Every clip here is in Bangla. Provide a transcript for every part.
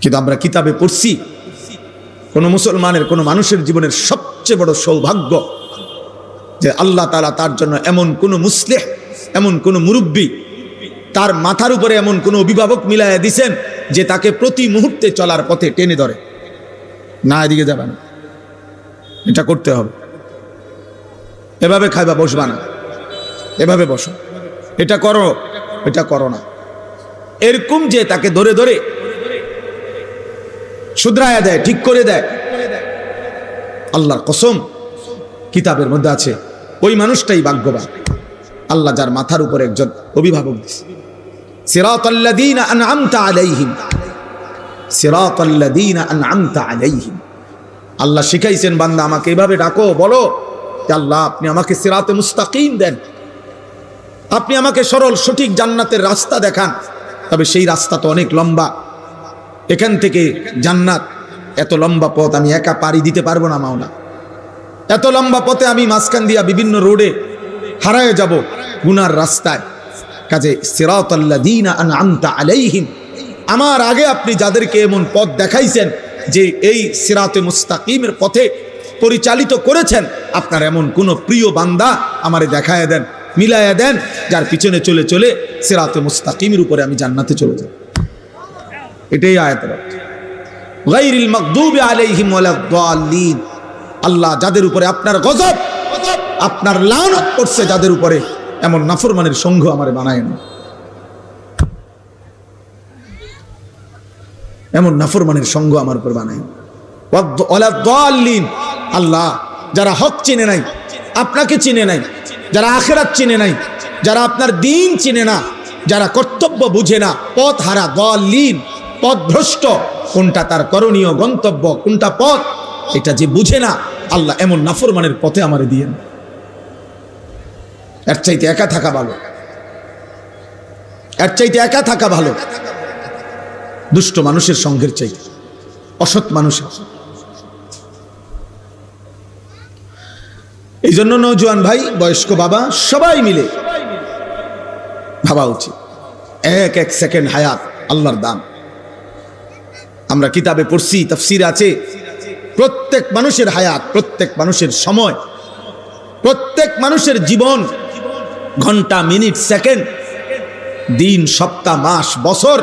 কিন্তু আমরা কিতাবে পড়ছি কোন মুসলমানের, কোন মানুষের জীবনের সবচেয়ে বড় সৌভাগ্য যে আল্লাহ তাআলা তার জন্য এমন কোন মুসলিহ, এমন কোন মুরব্বী, তার মাথার উপরে এমন কোন অভিভাবক মিলাইয়া দিছেন যে তাকে প্রতি মুহূর্তে চলার পথে টেনে ধরে, না এদিকে যাবে না, এটা করতে হবে, এভাবে খাইবা বসবা না, এভাবে বসো, এটা করো, এটা করো না, এরকম যে তাকে ধরে ধরে শুধরায়া দেয়, ঠিক করে দেয়। আল্লাহর কসম, কিতাবের মধ্যে আছে ওই মানুষটাই ভাগ্যবান আল্লাহ যার মাথার উপর একজন অভিভাবক দিছে। সিরাতাল্লাযীনা আনআমতা আলাইহিম, সিরাতাল্লাযীনা আনআমতা আলাইহিম। আল্লাহ শিখাইছেন বান্দা আমাকে এভাবে ডাকো, বলো যে আল্লাহ আপনি আমাকে সিরাতে মুস্তাকিম দেন, আপনি আমাকে সরল সঠিক জান্নাতের রাস্তা দেখান। তবে সেই রাস্তা তো অনেক লম্বা, এখান থেকে জান্নাত এত লম্বা পথ আমি একা পাড়ি দিতে পারবো না মাওলা, এত লম্বা পথে আমি মাঝখান দিয়া বিভিন্ন রোডে হারায়ে যাব গুনার রাস্তায়। কাজে সিরাতাল্লাযীনা আনআমতা আলাইহিম, আমার আগে আপনি যাদেরকে এমন পথ দেখাইছেন যে এই সিরাতে মুস্তাকিমের পথে পরিচালিত করেছেন, আপনার এমন কোন প্রিয় বান্দা আমারে দেখায় দেন, মিলায়া দেন, যার পিছনে চলে চলে সিরাতে মুস্তাকিমের উপরে আমি জান্নাতে চলে যাব। এটাই আয়াতের অর্থ। গায়রিল মাগদুবি আলাইহিম ওয়ালাদ-দাল্লিন। আল্লাহ যাদের উপরে আপনার গজব, আপনার লানত পড়ছে যাদের উপরে, এমন নাফরমানের সঙ্গ আমারে বানায় না, এমন নাফরমানের সঙ্গ আমার উপর বানায় না। ওয়ালাদ-দাল্লিন। আল্লাহ যারা হক চিনে নাই, আপনাকে চিনে নাই, যারা আখিরাত চিনে নাই, যারা আপনার দ্বীন চিনে না, যারা কর্তব্য বুঝে না, পথ হারা, দাল্লিন, পথভ্রষ্ট, কোনটা তার করণীয় গন্তব্য, কোনটা পথ এটা যে বুঝে না, আল্লাহ এমন নাফরমানের পথে আমারে দিয়েন। এর চাইতে একা থাকা ভালো, এর চাইতে একা থাকা ভালো দুষ্ট মানুষের সঙ্গের চাইতে, অসৎ মানুষের। এই জন্য নওজোয়ান ভাই, বয়স্ক বাবা, সবাই মিলে ভাবা উচিত, এক এক সেকেন্ড হায়াত আল্লাহর দান। আমরা কিতাবে পড়ছি, তাফসীর আছে, প্রত্যেক মানুষের হায়াত, প্রত্যেক মানুষের সময়, প্রত্যেক মানুষের জীবন, ঘন্টা, মিনিট, সেকেন্ড, দিন, সপ্তাহ, মাস, বছর,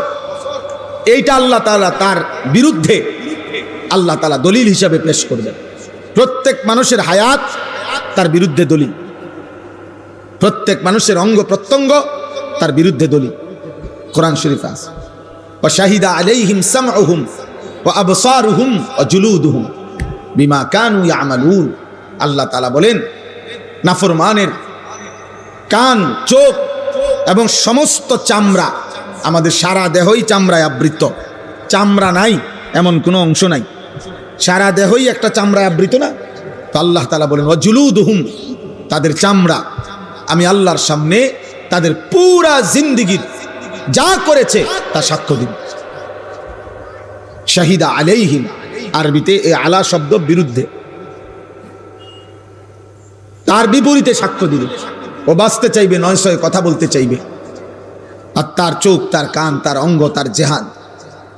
এইটা আল্লাহ তাআলা তার বিরুদ্ধে আল্লাহ তাআলা দলিল হিসাবে পেশ করবেন। প্রত্যেক মানুষের হায়াত তার বিরুদ্ধে দলিল, প্রত্যেক মানুষের অঙ্গ প্রত্যঙ্গ তার বিরুদ্ধে দলিল। কোরআন শরীফ আছে, ওয়া শাহিদা আলাইহিম সামউহুম ওয়া আবসারুহুম ওয়া জুলুদুহুম বিমা কানু ইয়ামালুন। আল্লাহ তাআলা বলেন নাফরমানের কান, চোখ এবং সমস্ত চামড়া, আমাদের সারা দেহই চামড়ায় আবৃত, চামড়া নাই এমন কোনো অংশ নাই, সারা দেহই একটা চামড়ায় আবৃত না। তো আল্লাহ তাআলা বলেন ওয়া জুলুদুহুম, তাদের চামড়া আমি আল্লাহর সামনে তাদের পুরা জিন্দেগীর যা করেছে তা সাক্ষ্য দিন। শাহিদা আলাইহিম, আরবিতে এই আলা শব্দ বিরুদ্ধে, তার বিপরীতে সাক্ষ্য দিবে। ও বাঁচতে চাইবে, নয়সয় কথা বলতে চাইবে, আর তার চোখ, তার কান, তার অঙ্গ, তার জেহান,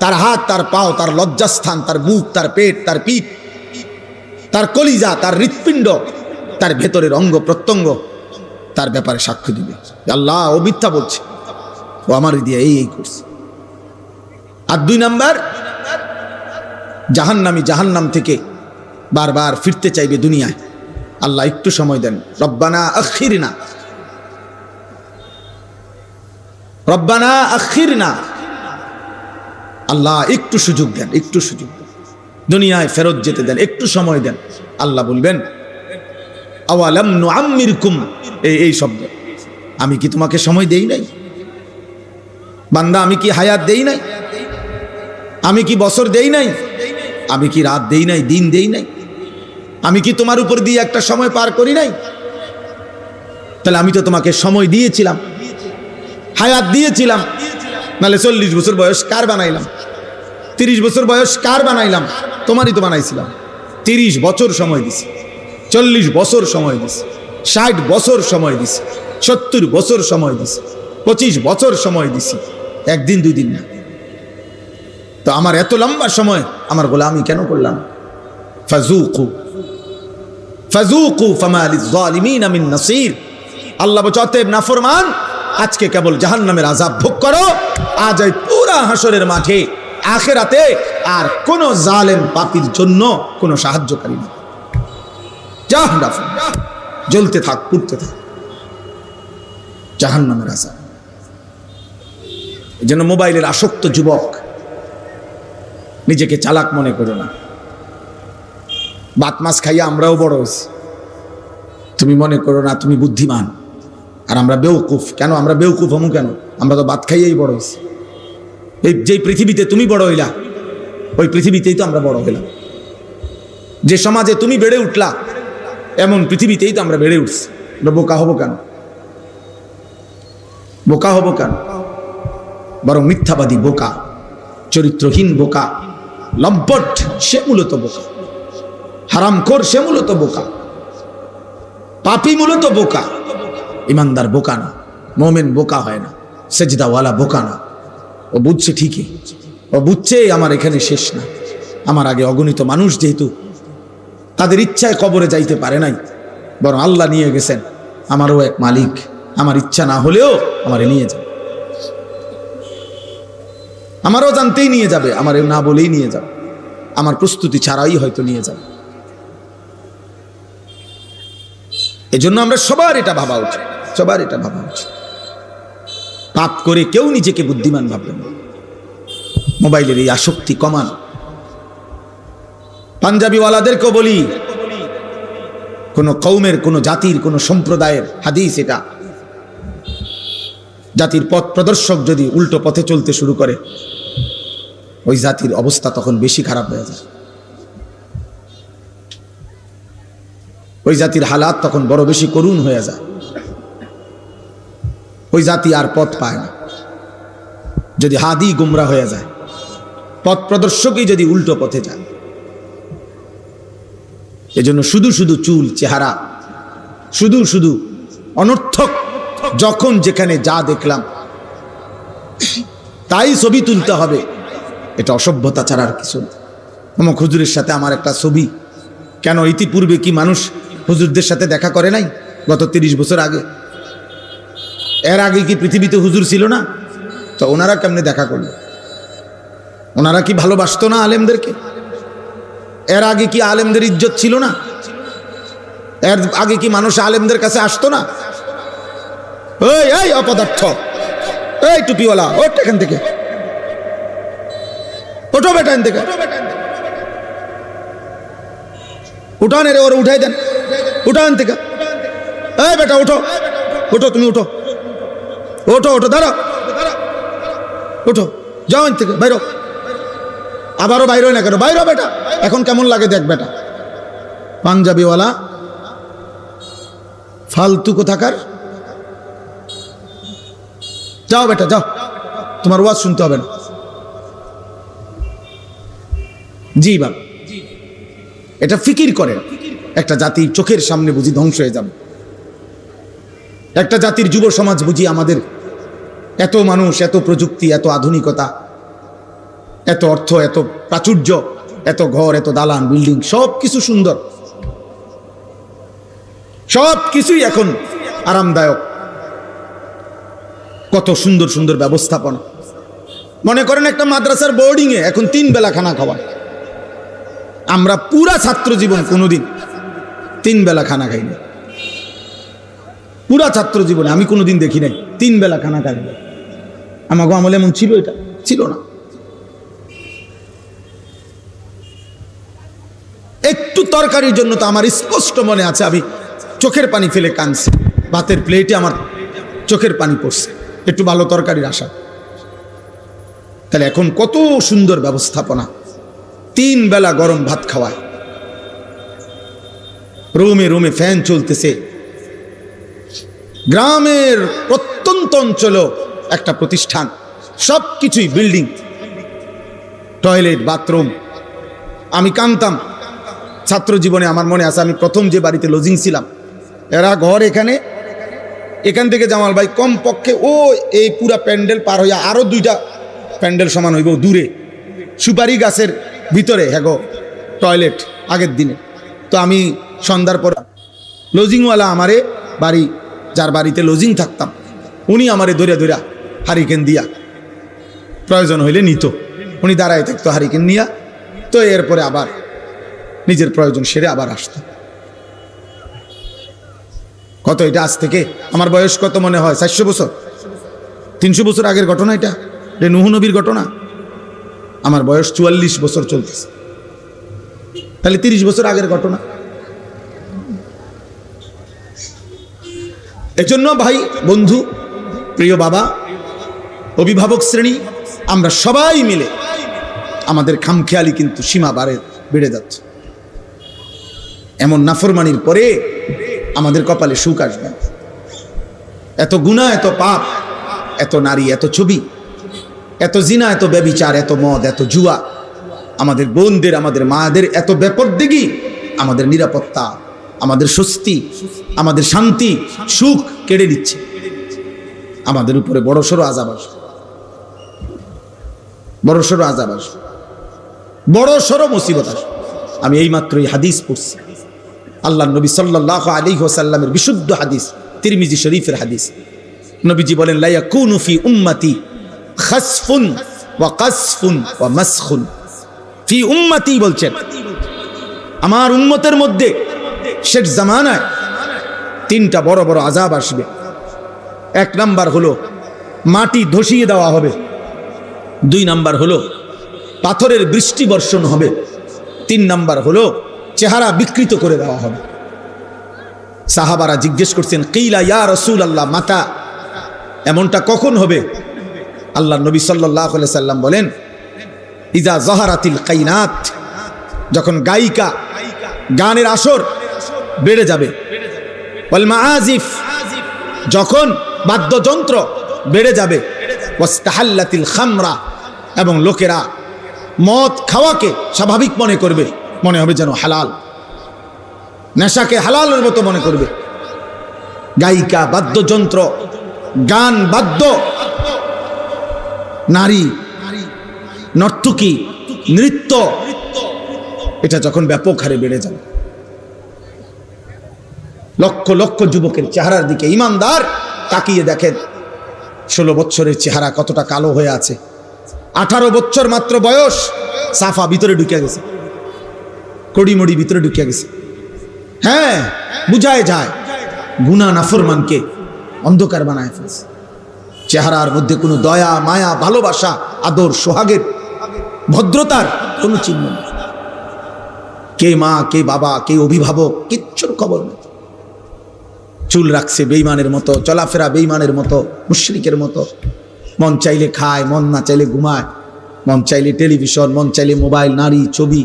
তার হাত, তার পাও, তার লজ্জাস্থান, তার বুক, তার পেট, তার পিঠ, তার কলিজা, তার হৃৎপিণ্ড, তার ভেতরের অঙ্গ প্রত্যঙ্গ তার ব্যাপারে সাক্ষ্য দিবে। আল্লাহ ও মিথ্যা বলছে, ও আমার দিয়ে এই করছে। আর 2 নাম্বার, জাহান্নামী জাহান্নাম থেকে বারবার ফিরতে চাইবে দুনিয়ায়। আল্লাহ একটু সময় দেন, রব্বানা আখিরনা, রব্বানা আখিরনা, আল্লাহ একটু সুযোগ দেন, একটু সুযোগ দেন, দুনিয়ায় ফেরত যেতে দেন, একটু সময় দেন। আল্লাহ বলবেন আওয়ালাম নুআম্মিরকুম, এই শব্দ, আমি কি তোমাকে সময় দেই নাই বান্দা? আমি কি হায়াত দেই নাই? আমি কি বছর দেই নাই? আমি কি রাত দেই নাই, দিন দেই নাই? আমি কি তোমার উপর দিয়ে একটা সময় পার করি নাই? তাহলে আমি তো তোমাকে সময় দিয়েছিলাম, হায়াত দিয়েছিলাম, নাহলে 40 বছর বয়স কার বানাইলাম? 30 বছর বয়স কার বানাইলাম? তোমারই তো বানাইছিলাম। 30 বছর সময় দিছি, 40 বছর সময় দিছি, 60 বছর সময় দিছি, 70 বছর সময় দিছি, 25 বছর সময় দিছি, একদিন 2 দিন না। তো আমার এত লম্বা সময় আমার গোলামি কেন করলাম? ফাযুকু ফাযুকু ফামা লিয-যালিমিনা মিন নাসীর। আল্লাহ বলছে অতএব নাফরমান, আজকে কেবল জাহান্নামের আযাব ভোগ করো। আজ এই পুরা হাসরের মাঠে আখিরাতে আর কোন জালেম পাপীর জন্য কোন সাহায্যকারী নেই। যা নাফরমান, জ্বলতে থাক, পুড়তে থাক, জাহান্নামের আযাব। এই জন্য মোবাইলের আসক্ত যুবক নিজেকে চালাক মনে করো না। ভাত মাছ খাইয়া আমরাও বড় হয়েছি। তুমি মনে করো না তুমি বুদ্ধিমান আর আমরা বেউকুফ। কেন আমরা বেউকুফ হমু? কেন? আমরা তো ভাত খাইয়াই বড় হয়েছি। এই যেই পৃথিবীতে তুমি বড় হইলা ওই পৃথিবীতেই তো আমরা বড় হইলাম। যে সমাজে তুমি বেড়ে উঠলা এমন পৃথিবীতেই তো আমরা বেড়ে উঠছি। আমরা বোকা হব কেন? বোকা হব কেন? বরং মিথ্যাবাদী বোকা, চরিত্রহীন বোকা, লম্পট সে মূলত বোকা, হারামখোর সে মূলত বোকা, পাপী মূলত বোকা। ইমানদার বোকা না, মোমেন বোকা হয় না, সেজদাওয়ালা বোকা না। ও বুঝছে ঠিকই, ও বুঝছে আমার এখানে শেষ না। আমার আগে অগণিত মানুষ যেহেতু তাদের ইচ্ছায় কবরে যাইতে পারে নাই, বরং আল্লাহ নিয়ে গেছেন। আমারও এক মালিক, আমার ইচ্ছা না হলেও আমারে নিয়ে যাবে, আমারও জানতেই নিয়ে যাবে, আমার না বলেই নিয়ে যাবে, আমার প্রস্তুতি ছাড়াই হয়তো নিয়ে যাবে। এজন্য আমরা সবার এটা ভাবা উচিত, সবার এটা ভাবা উচিত। পাপ করে কেউ নিজেকে বুদ্ধিমান ভাববেন না। মোবাইলের এই আসক্তি কমান। পাঞ্জাবিওয়ালাদেরকেও বলি, কোন কওমের, কোন জাতির, কোন সম্প্রদায়ের হাদিস এটা, জাতির পথ প্রদর্শক যদি উল্টো পথে চলতে শুরু করে ওই জাতির অবস্থা তখন বেশি খারাপ হয়ে যায়। ওই জাতির হালাত তখন বড় বেশি করুণ হয়ে যায়। ওই জাতি আর পথ পায় না যদি হাদি গুমরা হয়ে যায়, পথ প্রদর্শকই যদি উল্টো পথে যায়। এজন্য শুধু শুধু চুল, চেহারা, শুধু শুধু অনর্থক, যখন যেখানে যা দেখলাম তাই ছবি তুলতে হবে, এটা অসভ্যতা ছাড়া আর কিছু না। অমুক হুজুরের সাথে আমার একটা ছবি। কেন? ইতিপূর্বে কি মানুষ হুজুরদের সাথে দেখা করে নাই? গত 30 বছর আগে, এর আগে কি পৃথিবীতে হুজুর ছিল না? তো ওনারা কেমনে দেখা করলো? ওনারা কি ভালোবাসতো না আলেমদেরকে? এর আগে কি আলেমদের ইজ্জত ছিল না? এর আগে কি মানুষ আলেমদের কাছে আসতো না? এই অপদার্থ, এই টুপিওয়ালা, ওঠ এখান থেকে, ওঠো বেটা এখান থেকে, উঠান, এর ওরা উঠাই দেন, উঠান থেকে। এই বেটা ওঠো, ওঠো, তুমি ওঠো, ওঠো, ওঠো, দাঁড়াও, ওঠো, যাও এখান থেকে, বাইরো। আবারও বাইরো না কেন? বাইরো বেটা, এখন কেমন লাগে দেখ বেটা। পাঞ্জাবিওয়ালা ফালতু কোথাকার, যাও বেটা যাও, তোমার ওয়াজ শুনতে হবে না। জি বাবা, এটা ফিকির করেন। একটা জাতির চোখের সামনে বুঝি ধ্বংস হয়ে যাবে। একটা জাতির যুব সমাজ বুঝি আমাদের এত মানুষ, এত প্রযুক্তি, এত আধুনিকতা, এত অর্থ, এত প্রাচুর্য, এত ঘর, এত দালান, বিল্ডিং, সব কিছু সুন্দর, সব কিছুই এখন আরামদায়ক, কত সুন্দর সুন্দর ব্যবস্থাপনা। মনে করেন একটা মাদ্রাসার বোর্ডিং এ এখন 3 বেলা খানা খাওয়া। আমরা পুরা ছাত্র জীবন কোনোদিন 3 বেলা খানা খাইনি। পুরা ছাত্র জীবনে আমি কোনোদিন দেখি নাই 3 বেলা খানা খাই। আমাকে আমলে এমন ছিল? এটা ছিল না। একটু তরকারির জন্য তো আমার স্পষ্ট মনে আছে আমি চোখের পানি ফেলে কাঁদছি। ভাতের প্লেটে আমার চোখের পানি পড়ছে একটু ভালো তরকারির আশা। তাহলে এখন কত সুন্দর ব্যবস্থাপনা, 3 বেলা গরম ভাত খাওয়ায়, রুমে রুমে ফ্যান চলতেছে। গ্রামের প্রত্যন্ত অঞ্চল একটা প্রতিষ্ঠান, সব কিছুই বিল্ডিং, টয়লেট, বাথরুম। আমি কাঁদতাম ছাত্র জীবনে। আমার মনে আছে আমি প্রথম যে বাড়িতে লজিং ছিলাম, এরা ঘর এখান থেকে জামাল ভাই কম পক্ষে ও এই পুরা প্যান্ডেল পার হইয়া আরো 2টা প্যান্ডেল সমান হইব দূরে, সুপারি গাছের ভিতরে হ্যাগো টয়লেট আগের দিনে। তো আমি সন্ধ্যার পর লজিংওয়ালা আমারে বাড়ি, যার বাড়িতে লজিং থাকতাম, উনি আমারে ধরিয়া ধরিয়া হারিকেন দিয়া প্রয়োজন হইলে নিত, উনি দাঁড়ায় থাকতো হারিকেন নিয়া। তো এরপরে আবার নিজের প্রয়োজন সেরে আবার আসতো। কত এটা আজ থেকে আমার বয়স কত মনে হয় 400 বছর 300 বছর আগের ঘটনা। এটা নূহ নবীর ঘটনা। আমার বয়স 44 বছর চলতেছে, তাহলে 30 বছর আগের ঘটনা। এজন্য ভাই, বন্ধু, প্রিয় বাবা, অভিভাবক শ্রেণী, আমরা সবাই মিলে আমাদের খামখেয়ালি কিন্তু সীমা বেড়ে যাচ্ছে। এমন নাফরমানির পরে আমাদের কপালে সুখ আসবে। এত গুনাহ, এত পাপ, এত নারী, এত ছবি, এত জিনা, এত ব্যভিচার, এত মদ, এত জুয়া, আমাদের বোনদের, আমাদের মাদের এত বেপরদেগি, আমাদের নিরাপত্তা, আমাদের স্বস্তি, আমাদের শান্তি, সুখ কেড়ে দিচ্ছে। আমাদের উপরে বড়সড় আযাব আসবে, বড়সড় আযাব আসবে, বড়সড় মুসিবত আসবে। আমি এইমাত্রই হাদিস পড়ছি, আল্লাহ নবী সাল্লাল্লাহু আলাইহি ওয়াসাল্লামের বিশুদ্ধ হাদিস, তিরমিজি শরীফের হাদিস। নবীজি বলেন, লা ইয়াকুনু ফি উম্মতি খাসফুন ওয়া কাসফুন ওয়া মাসখুন। ফি উম্মতি বলছেন, আমার উম্মতের মধ্যে শেষ জামানায় 3টা বড় বড় আযাব আসবে। 1 নাম্বার হলো মাটি ধসিয়ে দেওয়া হবে, 2 নাম্বার হলো পাথরের বৃষ্টি বর্ষণ হবে, 3 নাম্বার হলো চেহারা বিকৃত করে দেওয়া হবে। সাহাবারা জিজ্ঞেস করছেন, কিলা ইয়া রাসূলুল্লাহ মাতা, এমনটা কখন হবে? আল্লাহ নবী সাল্লাল্লাহু আলাইহি সাল্লাম বলেন, ইজা যাহারাতিল কাইনাত, যখন গায়িকা, গানের আসর বেড়ে যাবে, ওয়াল মাআজিফ, যখন বাদ্যযন্ত্র বেড়ে যাবে, ওয়াস্তাহাল্লাতিল খামরা, এবং লোকেরা মদ খাওয়াকে স্বাভাবিক মনে করবে, মনে হবে যেন হালাল, নেশাকে হালালের মতো মনে করবে। গায়িকা, বাদ্যযন্ত্র, গান, বাদ্য, নারী, নর্তকী, নৃত্য, এটা যখন ব্যাপক হারে বেড়ে যাবে, লক্ষ লক্ষ যুবকের চেহারার দিকে ইমানদার তাকিয়ে দেখেন, 16 বছরের চেহারা কতটা কালো হয়ে আছে, 18 বছর মাত্র বয়স, সাফা ভিতরে ঢুকে গেছে, কড়িমড়ি ভিতরে ঢুকে গেছে। হ্যাঁ, বুঝায় যায় গুনাহ নাফরমানকে অন্ধকার বানায় ফেলছে। চেহারার মধ্যে কোনো দয়া, মায়া, ভালোবাসা, আদর, সোহাগের, ভদ্রতার কোনো চিহ্ন নেই। কে মা, কে বাবা, কে অভিভাবক, কিচ্ছুর খবর নেই। চুল রাখছে বেঈমানের মতো, চলাফেরা বেঈমানের মতো, মুশরিকের মতো, মন চাইলে খায়, মন না চাইলে ঘুমায়, মন চাইলে টেলিভিশন, মন চাইলে মোবাইল, নারী, ছবি,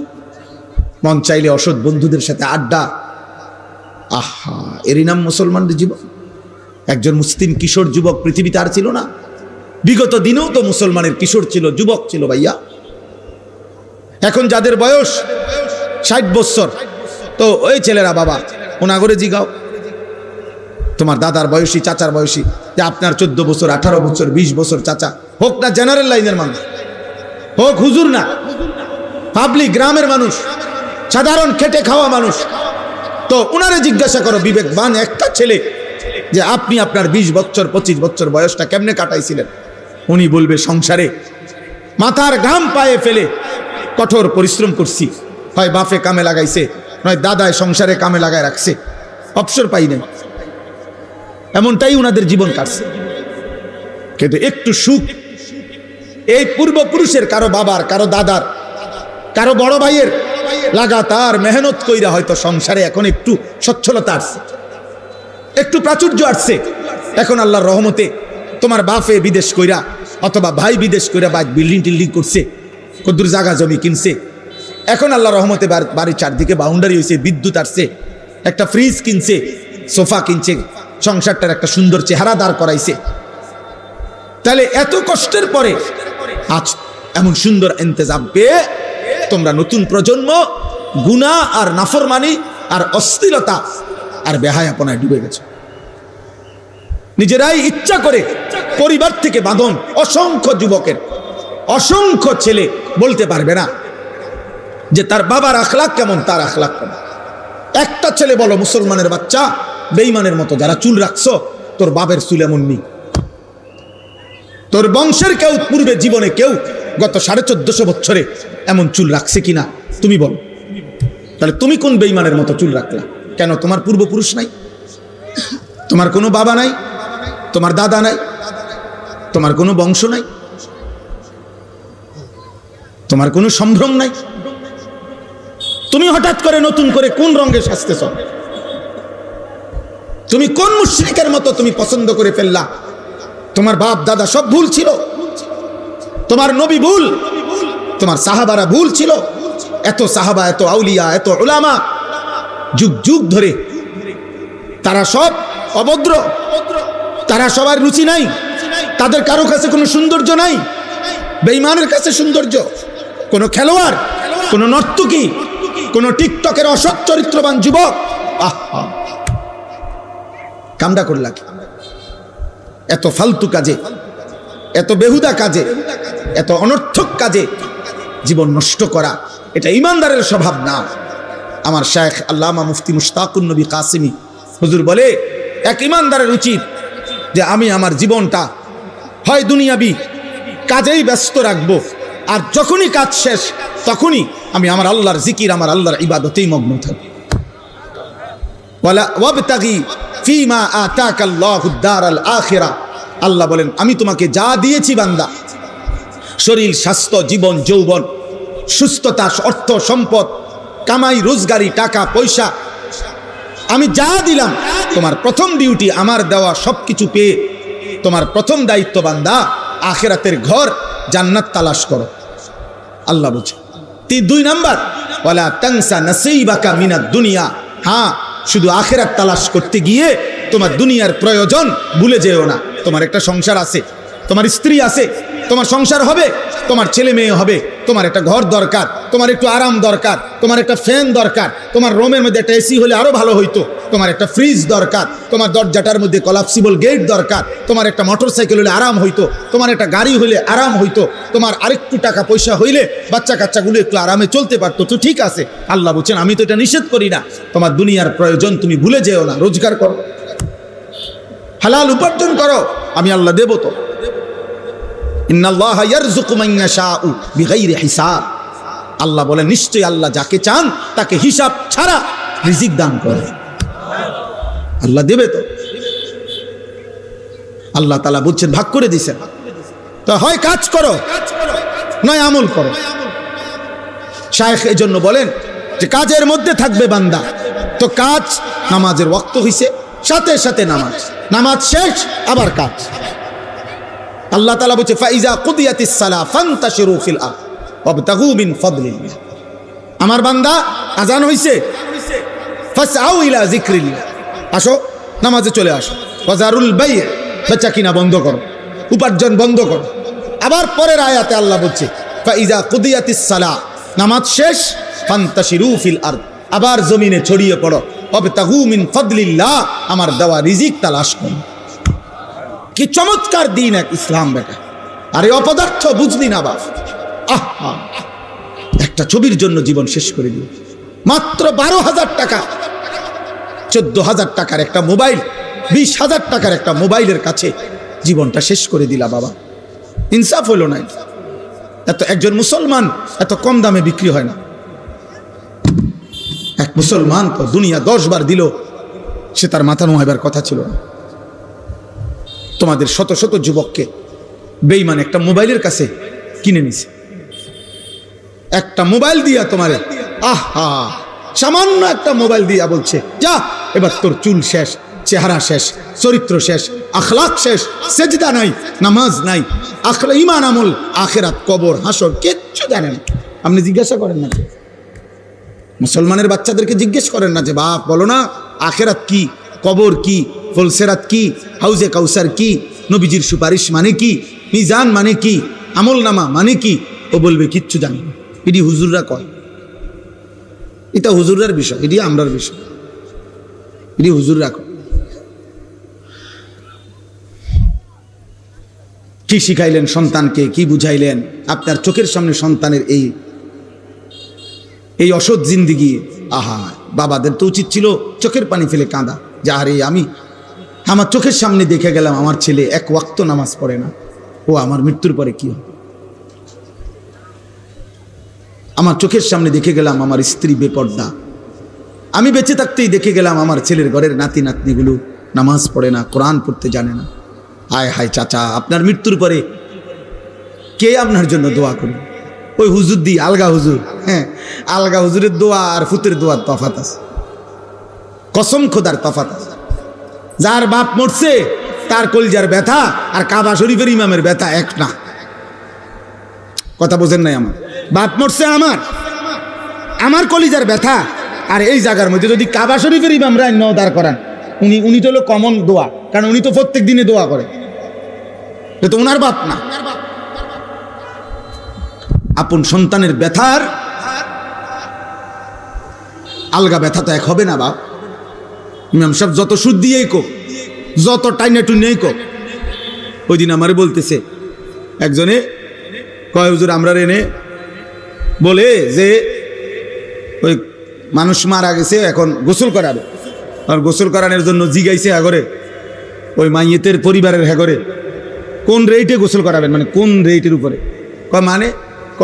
মন চাইলে অসৎ বন্ধুদের সাথে আড্ডা। আহা, এরই নাম মুসলমানদের জীবন। একজন মুসলিম কিশোর যুবক পৃথিবীতে আর ছিল না। বিগত দিনেও তো মুসলমানের কিশোর ছিল, যুবক ছিল ভাইয়া। এখন যাদের বয়স 60 বছর, তো ওই ছেলেরা বাবা ওনাগরে জিগাও, তোমার দাদার বয়সী, চাচার বয়সী, যে আপনার 14 বছর, 18 বছর, 20 বছর চাচা, হোক না জেনারেল লাইনের মানুষ, হোক হুজুর না, পাবলিক গ্রামের মানুষ, সাধারণ খেটে খাওয়া মানুষ, তো ওনারে জিজ্ঞাসা করো, বিবেকবান একটা ছেলে, যে আপনি আপনার 20 বছর 25 বছর বয়সটা কেমনে কাটাইছিলেন? উনি বলবে, সংসারে মাথার ঘাম পায়ে ফেলে কঠোর পরিশ্রম করছি, হয় বাপে কামে লাগাইছে, নয় দাদায় সংসারে কামে লাগায় রাখছে, অবসর পাই নাই। এমনটাই ওনাদের জীবন কাটছে। কিন্তু একটু সুখ এই পূর্বপুরুষের, কারো বাবার, কারো দাদার, কারো বড় ভাইয়ের লাগাতার মেহনত কইরা হয়তো সংসারে এখন একটু সচ্ছলতা আসছে, একটু প্রাচুর্য আসছে। এখন আল্লাহর রহমতে তোমার বাপে বিদেশ কইরা অথবা ভাই বিদেশ কইরা বা বিল্ডিং টিল্ডিং করছে, কদ্দুর জায়গা জমি কিনছে, এখন আল্লাহর রহমতে বাড়ির চারদিকে বাউন্ডারি হয়েছে, বিদ্যুৎ আসছে, একটা ফ্রিজ কিনছে, সোফা কিনছে, সংসারটার একটা সুন্দর চেহারা দাঁড় করাইছে। তাহলে এত কষ্টের পরে আজ এমন সুন্দর ইন্তজাম পেয়ে তোমরা নতুন প্রজন্ম গুনাহ আর নাফরমানি আর অশ্লীলতা আর বেহায়াপনায় ডুবে গেছে। নিজেরাই ইচ্ছা করে পরিবার থেকে বাঁধন, অসংখ্য যুবকের, অসংখ্য ছেলে বলতে পারবে না যে তার বাবার আখলাক কেমন, তার আখলাক কেমন। একটা ছেলে বলো মুসলমানের বাচ্চা বেঈমানের মতো যারা চুল রাখছো, তোর বাপের চুল এমন নেই, তোর বংশের কেউ পূর্বে জীবনে কেউ গত 1450 বছরে এমন চুল রাখছে কিনা তুমি বলো। তাহলে তুমি কোন বেঈমানের মতো চুল রাখলা? কেন? তোমার পূর্বপুরুষ নাই, তোমার কোনো বাবা নাই, তোমার দাদা নাই, তোমার কোনো বংশ নাই, তোমার কোনো সম্ভ্রম নাই। তুমি হঠাৎ করে নতুন করে কোন রঙে সাজতেছ? তুমি কোন মুশরিকের মতো তুমি পছন্দ করে ফেললা? তোমার বাপ দাদা সব ভুল ছিল, তোমার নবী ভুল, তোমার সাহাবারা ভুল ছিল। এত সাহাবা, এত আউলিয়া, এত উলামা যুগ যুগ ধরে তারা সব অভদ্র, তারা সবার রুচি নাই, তাদের কারো কাছে কোনো সৌন্দর্য নাই। বেঈমানের কাছে সৌন্দর্য, কোনো খেলোয়াড়, কোনো নর্তকী, কোনো টিকটকের অসৎ চরিত্রবান যুবক, আহা কামডা করলা কি? এত ফালতু কাজে, এত বেহুদা কাজে, এত অনর্থক কাজে জীবন নষ্ট করা, এটা ইমানদারের স্বভাব না। আমার শায়েখ আল্লামা মুফতি মুশতাকুন নবী কাসিমি হুজুর বলে, এক ইমানদারের উচিত যে আমি আমার জীবনটা হয় দুনিয়াবি কাজেই ব্যস্ত রাখবো, আর যখনই কাজ শেষ তখনই আমি আমার আল্লাহর জিকির, আমার আল্লাহর ইবাদতেই মগ্ন থাকবো। ওয়ালা ওয়াবতাগি ফিমা আতাকাল্লাহুদ দারাল আখিরা, আল্লাহ বলেন আমি তোমাকে যা দিয়েছি বান্দা, শরীর, স্বাস্থ্য, জীবন, যৌবন, সুস্থতা, অর্থ, সম্পদ, কামাই, রোজগারি, টাকা পয়সা, আমি যা দিলাম, তোমার প্রথম ডিউটি আমার দেওয়া সবকিছু পেয়ে তোমার প্রথম দায়িত্ব বান্দা আখিরাতের ঘর জান্নাত তালাশ করো। আল্লাহ বলছে 2 নাম্বার, ওয়ালা তানসা নাসীবাকা মিনাদ দুনিয়া। হ্যাঁ, শুধু আখিরাত তালাশ করতে গিয়ে তোমার দুনিয়ার প্রয়োজন ভুলে যেও না। তোমার একটা সংসার আছে, তোমার স্ত্রী আছে, তোমার সংসার হবে, তোমার ছেলে মেয়ে হবে, তোমার একটা ঘর দরকার, তোমার একটু আরাম দরকার, তোমার একটা ফ্যান দরকার, তোমার রুমের মধ্যে একটা এসি হলে আরো ভালো হইতো, তোমার একটা ফ্রিজ দরকার, তোমার দরজাটার মধ্যে কলাপসিবল গেট দরকার, তোমার একটা মোটরসাইকেল হলে আরাম হইতো, তোমার একটা গাড়ি হলে আরাম হইতো, তোমার আরেকটু টাকা পয়সা হইলে বাচ্চা কাচ্চাগুলো একটু আরামে চলতে পারতো। তো ঠিক আছে, আল্লাহ বলছেন আমি তো এটা নিষেধ করি না, তোমার দুনিয়ার প্রয়োজন তুমি ভুলে যেও না, রোজগার করো, হালাল উপার্জন করো, আমি আল্লাহ দেব। তো ইন্নাল্লাহা ইয়ারযুকু মান ইয়াশাউ বিগাইরি হিসাব, আল্লাহ বলেন নিশ্চয়ই আল্লাহ যাকে চান তাকে হিসাব ছাড়া রিজিক দান করে। আল্লাহ দেবে তো, আল্লাহ তাআলা বলছেন ভাগ করে দিয়েছেন, তো হয় কাজ করো নয় আমল করো। শায়েখ এই জন্য বলেন যে কাজের মধ্যে থাকবে বান্দা। তো কাজ, নামাজের ওয়াক্ত হইছে, সাথে সাথে নামাজ, নামাজ শেষ আবার কাজ। আল্লাহ তাআলা বলছে ফাইজা কুদিয়াতিস সালাহ ফান্তাশিরু ফিল আরদ ওয়াবতাগু মিন ফাদলিল্লাহ। আমার বান্দা আজান হইছে, ফাসআউ ইলা যিকরিল্লাহ, আসো নামাজে চলে আসো। ওয়াজারুল বাই', বেচা কিনা বন্ধ করো, উপার্জন বন্ধ করো। আবার পরের আয়াতে আল্লাহ বলছে ফাইজা কুদিয়াতিস সালাহ, নামাজ শেষ, ফান্তাশিরু ফিল আরদ, আবার জমিনে ছড়িয়ে পড়ো, ওয়াবতাগু মিন ফাদলিল্লাহ, আমার দেওয়া রিজিক তালাশ করো। কি চমৎকার দিন এক ইসলাম বেটা। আরে অপদার্থ বুঝলি না বাপ, আহা একটা ছবির জন্য জীবন শেষ করে দিল। মাত্র 12,000 টাকা, 14,000 টাকার একটা মোবাইল, 20,000 টাকার একটা মোবাইলের কাছে জীবনটা শেষ করে দিলা বাবা। ইনসাফ হলো না। এত একজন মুসলমান এত কম দামে বিক্রি হয় না। এক মুসলমান তো দুনিয়া 10 বার দিল, সে তার মাথা নোয়াইবার কথা ছিল না। তোমাদের শত শত যুবককে বেঈমান একটা মোবাইলের কাছে কিনে নিছে, একটা মোবাইল দিয়া তোমারে, আহা সামান্য একটা মোবাইল দিয়া বলছে যা এবার তোর চুল শেষ, চেহারা শেষ, চরিত্র শেষ, আখলাক শেষ, সেজদা নাই, নামাজ নাই, আখলা ঈমান আমল, আখিরাত, কবর, হাসর কিচ্ছু জানেন। আপনি জিজ্ঞাসা করেন না, মুসলমানের বাচ্চাদেরকে জিজ্ঞেস করেন না যে বাপ বলো না আখিরাত কি, কবর কি, ফুলসেরাত কি, হাউজে কাউসার কি, নবীজির সুপারিশ মানে কি, মিজান মানে কি, আমল নামা মানে কি, ও বলবে কিচ্ছু জানি না। এটি হুজুররা কয়, এটা হুজুররার বিষয়, এটি আমরার বিষয়, এটি হুজুররা কয়। কি শিখাইলেন সন্তানকে, কি বুঝাইলেন? আপনার চোখের সামনে সন্তানের এই অসৎ জিন্দিগি, আহা, বাবাদের তো উচিত ছিল চোখের পানি ফেলে কাঁদা, যে আরে আমি আমার চোখের সামনে দেখে গেলাম আমার ছেলে এক ওয়াক্ত নামাজ পড়ে না, ও আমার মৃত্যুর পরে কি হবে? আমার চোখের সামনে দেখে গেলাম আমার স্ত্রী বেপর্দা, আমি বেঁচে থাকতেই দেখে গেলাম আমার ছেলের ঘরের নাতি নাতনিগুলো নামাজ পড়ে না, কোরআন পড়তে জানে না। হায় হায় চাচা, আপনার মৃত্যুর পরে কে আপনার জন্য দোয়া করবে? ওই হুজুর দি, আলগা হুজুর। হ্যাঁ, আলগা হুজুরের দোয়া আর ফুতের দোয়ার তফাত আছে, কসম খোদার তফাত আছে। যার বাপ মরছে তার কলজার ব্যথা আর কাবা শরীফের ইমামের ব্যথা এক না। কথা বোঝেন নাই? আমার বাপ মরছে, আমার কলিজার ব্যথা, আর এই জায়গার মধ্যে যদি কাবা শরীফের ইমামরা দাঁড় করান, উনি তো হলো কমন দোয়া, কারণ উনি তো প্রত্যেক দিনে দোয়া করে, তো ওনার বাপ না। আপন সন্তানের ব্যথার আলগা ব্যথা তো এক হবে না বাপ। ইমাম সাহেব যত সুদ দিয়েই কোক, যত টাইনে টুনেই কোক। ওই দিন আমারে বলতেছে একজনে, কয় হুজুর আমরা এনে বলে যে ওই মানুষ মারা গেছে, এখন গোসল করাবে, আর গোসল করানোর জন্য জিগাইছে হাগরে ওই মাইয়েতের পরিবারের হাগরে, কোন রেটে গোসল করাবেন, মানে কোন রেটের উপরে?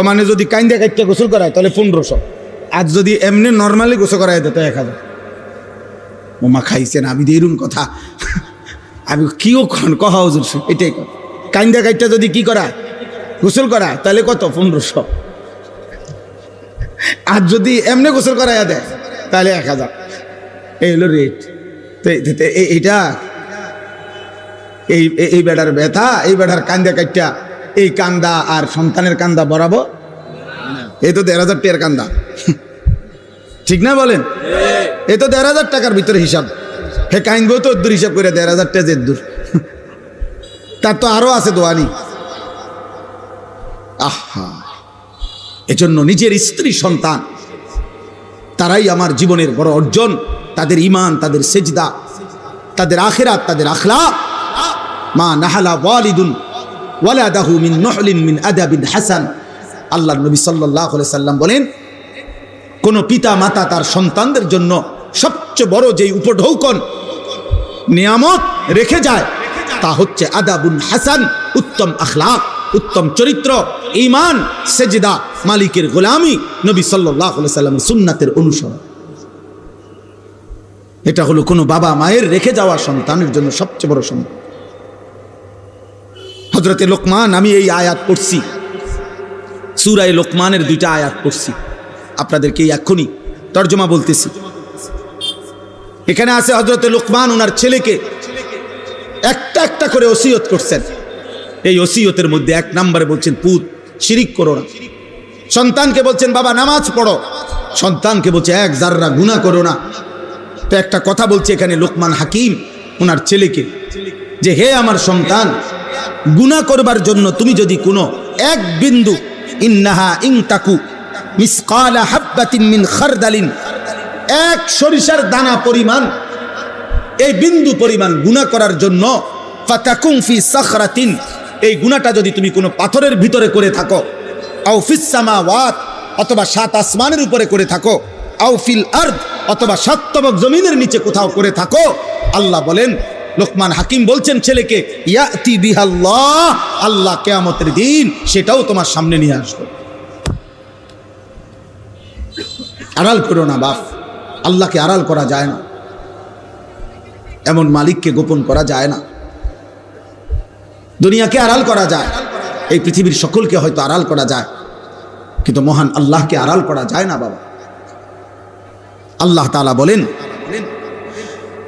মানে যদি কাইন্দা কাইটটা গোসল করায় তাহলে 1500, আর যদি এমনি নর্মালি গোসল করায় দেয় তো 1000। ওমা খাইছেন, আমি এরকম কথা আমি কিও কহা হুজুর, এটাই কথা। কাইন্দা কাইটটা যদি কি করায়, গোসল করায়, তাহলে কত? 1500। আর যদি এমনি গোসল করাইয়া দেয় তাহলে 1000। এই হলো রেট। এইটা এই বেড়ার ব্যথা, এই বেড়ার কান্দা কাইটটা, এই কান্দা আর সন্তানের কান্দা বরাবর, এই তো 1500 টাকার কান্দা, ঠিক না বলেন? এই তো 1500 টাকার ভিতরে হিসাব। হে কাইনবো তো দূর হিসাব করে 1500 টাকা যে দূর, তার তো আরো আছে দোয়ানি। আহা, এজন্য নিজের স্ত্রী সন্তান তারাই আমার জীবনের বড় অর্জন। তাদের ঈমান, তাদের সেজদা, তাদের আখিরাত, তাদের আখলাক। মা নাহালা ওয়ালিদুন ওয়ালাদাহু মিন নুহলিন মিন আদাবিন হাসান। আল্লাহর নবী সাল্লাল্লাহু আলাইহি সাল্লাম বলেন, কোন পিতা মাতা তার সন্তানদের জন্য সবচেয়ে বড় যেই উপঢৌকন নিয়ামত রেখে যায় তা হচ্ছে আদাবুন হাসান, উত্তম আখলাক, উত্তম চরিত্র, ঈমান, সেজদা, মালিকের গোলামি, নবী সাল্লাল্লাহু আলাইহি সাল্লামের সুন্নাতের অনুসরণ। এটা হলো কোনো বাবা মায়ের রেখে যাওয়া সন্তানের জন্য সবচেয়ে বড় সম্পদ। হযরতে লোকমান, আমি এই আয়াত পড়ছি, সূরা লোকমানের 2টা আয়াত পড়ছি, আপনাদেরকে এক্ষুনি তর্জমা বলতেছি। এখানে আছে হযরতে লোকমান ওনার ছেলেকে একটা একটা করে ওসিয়ত করছেন। এই ওসিয়তের মধ্যে 1 নম্বরে বলছেন, পুত শিরিক করো না। সন্তানকে বলছেন, বাবা নামাজ পড়ো। সন্তানকে বলছে, 1 জাররা গুনাহ করো না। তো একটা কথা বলছে এখানে লোকমান হাকিম ওনার ছেলেকে, যে হে আমার সন্তান, গুনাহ করবার জন্য তুমি যদি কোনো 1 বিন্দু, ইন্নাহা ইনতাকু মিসকালা হাববাতিন মিন খারদালিন, 1 সরিষার দানা পরিমাণ, এই বিন্দু পরিমাণ গুনাহ করার জন্য, ফাতাকুম ফি সাখরাতিন, এই গুনাহটা যদি তুমি কোনো পাথরের ভিতরে করে থাকো, আও ফিস সামাওয়াত, অথবা 7 আসমানের উপরে করে থাকো, আও ফিল আরদ, অথবা 7 তবক জমিনের নিচে কোথাও করে থাকো, আল্লাহ বলেন, লোকমান হাকিম বলছেন ছেলেকে, ইয়াতি বিহাল্লাহ, আল্লাহ কিয়ামতের দিন সেটাও তোমার সামনে নিয়ে আসবে। আড়াল করো না বাপ, আল্লাহকে আড়াল করা যায় না, এমন মালিককে গোপন করা যায় না। দুনিয়াকে আড়াল করা যায়, এই পৃথিবীর সকলকে হয়তো আড়াল করা যায়, কিন্তু মহান আল্লাহকে আড়াল করা যায় না বাবা। আল্লাহ তাআলা বলেন,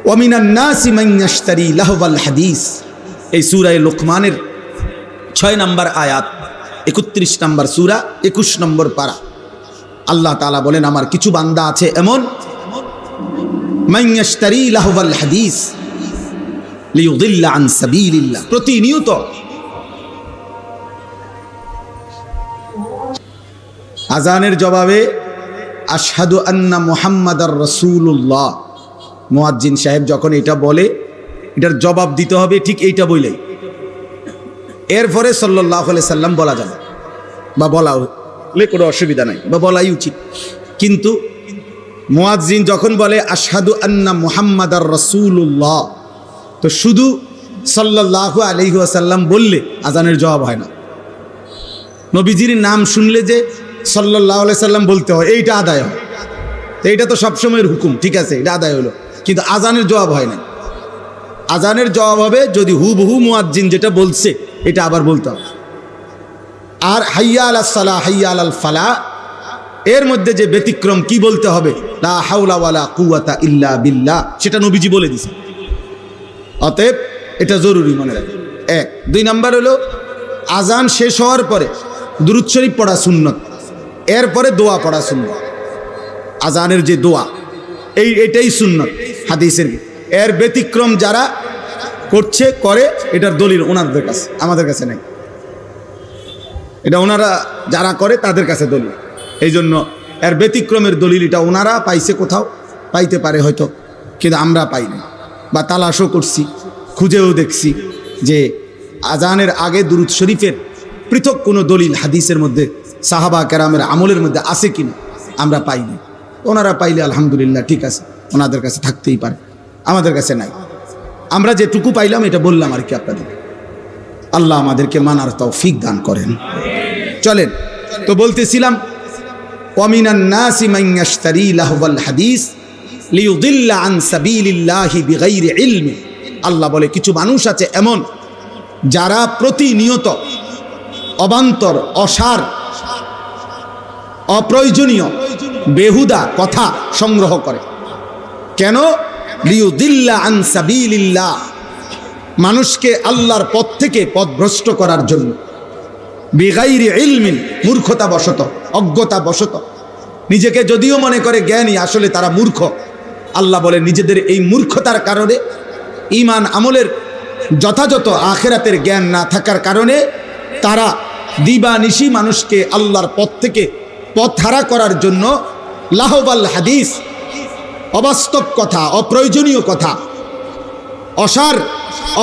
ওয়ামিনান নাসি মান ইয়াশতারি লাহওয়াল হাদিস, এই সূরা লোকমানের 6 নম্বর আয়াত, 31 নম্বর সূরা, 21 নম্বর পারা। আল্লাহ তাআলা বলেন, আমার কিছু বান্দা আছে এমন, মান ইয়াশতারি লাহওয়াল হাদিস লিয়ুদিল্লা আন সাবিলিল্লাহ, প্রতিনিয়ত আজানের জবাবে আশহাদু আন্না মুহাম্মাদার রাসূলুল্লাহ, মুয়াজ্জিন সাহেব যখন এটা বলে, এটার জবাব দিতে হবে ঠিক এইটা বলেই, এরপরে সাল্লাল্লাহু আলাইহি সাল্লাম বলা যাবে বা বলাও কোনো অসুবিধা নাই বা বলাই উচিত। কিন্তু মুয়াজ্জিন যখন বলে আশহাদু আন্না মুহাম্মাদার রাসূলুল্লাহ, তো শুধু সাল্লাল্লাহু আলাইহি ওয়াসাল্লাম বললে আজানের জবাব হয় না। নবীজির নাম শুনলে যে সাল্লাল্লাহু আলাইহি সাল্লাম বলতে হয়, এইটা আদায় হয়। তো এইটা তো সবসময়ের হুকুম, ঠিক আছে, এটা আদায় হলো, কিন্তু আজানের জবাব হয় না। আজানের জবাব হবে যদি হুবহু মুয়াজ্জিন যেটা বলছে এটা আবার বলতে হবে। আর হাইয়া আলাস সালাহ হাইয়া আলাল ফালাহ এর মধ্যে যে ব্যতিক্রম কি বলতে হবে, লা হাওলা ওয়ালা কুওয়াতা ইল্লা বিল্লাহ, সেটা নবীজি বলে দিয়েছে। অতএব এটা জরুরি মনে রাখবেন। 1 2 নাম্বার হলো আজান শেষ হওয়ার পরে দুরূদ শরীফ পড়া সুন্নত, এরপরে দোয়া পড়া সুন্নত। আজানের যে দোয়া এটাই সুন্নত হাদিসের। এর ব্যতিক্রম যারা করছে করে, এটার দলিল ওনাদের কাছে, আমাদের কাছে নেই। এটা ওনারা যারা করে তাদের কাছে দলিল। এই জন্য এর ব্যতিক্রমের দলিল এটা ওনারা পাইছে, কোথাও পাইতে পারে হয়তো, কিন্তু আমরা পাইনি বা তালাশও করছি, খুঁজেও দেখছি যে আজানের আগে দুরূদ শরীফের পৃথক কোনো দলিল হাদিসের মধ্যে সাহাবা কেরামের আমলের মধ্যে আছে কিনা আমরা পাইনি। ওনারা পাইলে আলহামদুলিল্লাহ, ঠিক আছে, ওনাদের কাছে থাকতেই পারে, আমাদের কাছে নাই। আমরা যেটুকু পাইলাম এটা বললাম আর কি আপনাদের। আল্লাহ আমাদেরকে মানার তৌফিক দান করেন। চলেন, তো বলতেছিলাম ওয়ামিনান নাসি মান ইয়াশতারি লাহওয়াল হাদিস লিয়ুদিল্লা আন সাবিলিল্লাহি বিগাইরি ইলমি। আল্লাহ বলে কিছু মানুষ আছে এমন যারা প্রতিনিয়ত অবান্তর, অসার, অপ্রয়োজনীয়, বেহুদা কথা সংগ্রহ করে। কেন? লিয়ুদিল্লা আন সাবিলিল্লাহ, মানুষকে আল্লাহর পথ থেকে পথভ্রষ্ট করার জন্য। বিগাইরি ইলমিন, মূর্খতা বশত, অজ্ঞতা বশত, নিজেকে যদিও মনে করে জ্ঞানী, আসলে তারা মূর্খ। আল্লাহ বলে নিজেদের এই মূর্খতার কারণে, ঈমান আমলের যথাযথ আখিরাতের জ্ঞান না থাকার কারণে তারা দিবানিশি মানুষকে আল্লাহর পথ থেকে পথহারা করার জন্য লাহওয়াল হাদিস, অবাস্তব কথা, অপ্রয়োজনীয় কথা, অসার,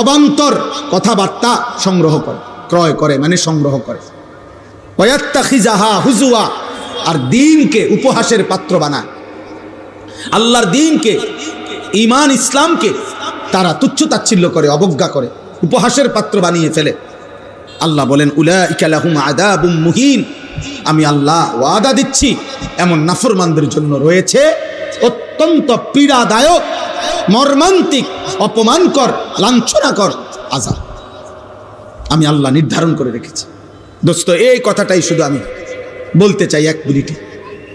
অবান্তর কথাবার্তা সংগ্রহ করে, ক্রয় করে, মানে সংগ্রহ করে। ওয়াত্তাখিজাহা হুজুয়া, আর দ্বীনকে উপহাসের পাত্র বানায়। আল্লাহর দ্বীনকে, ঈমান ইসলামকে তারা তুচ্ছ তাচ্ছিল্য করে, অবজ্ঞা করে, উপহাসের পাত্র বানিয়ে ফেলে। আল্লাহ বলেন উলাইকা লাহুম আযাবুম মুহিন, আমি আল্লাহ ওয়াদা দিচ্ছি এমন নাফরমানদের জন্য রয়েছে অত্যন্ত পীড়াদায়ক, মর্মান্তিক, অপমানকর, লাঞ্ছনাকর আযাব। আমি আল্লাহ নির্ধারণ করে রেখেছি। দোস্ত, এই কথাটাই শুধু আমি বলতে চাই 1 মিনিটে।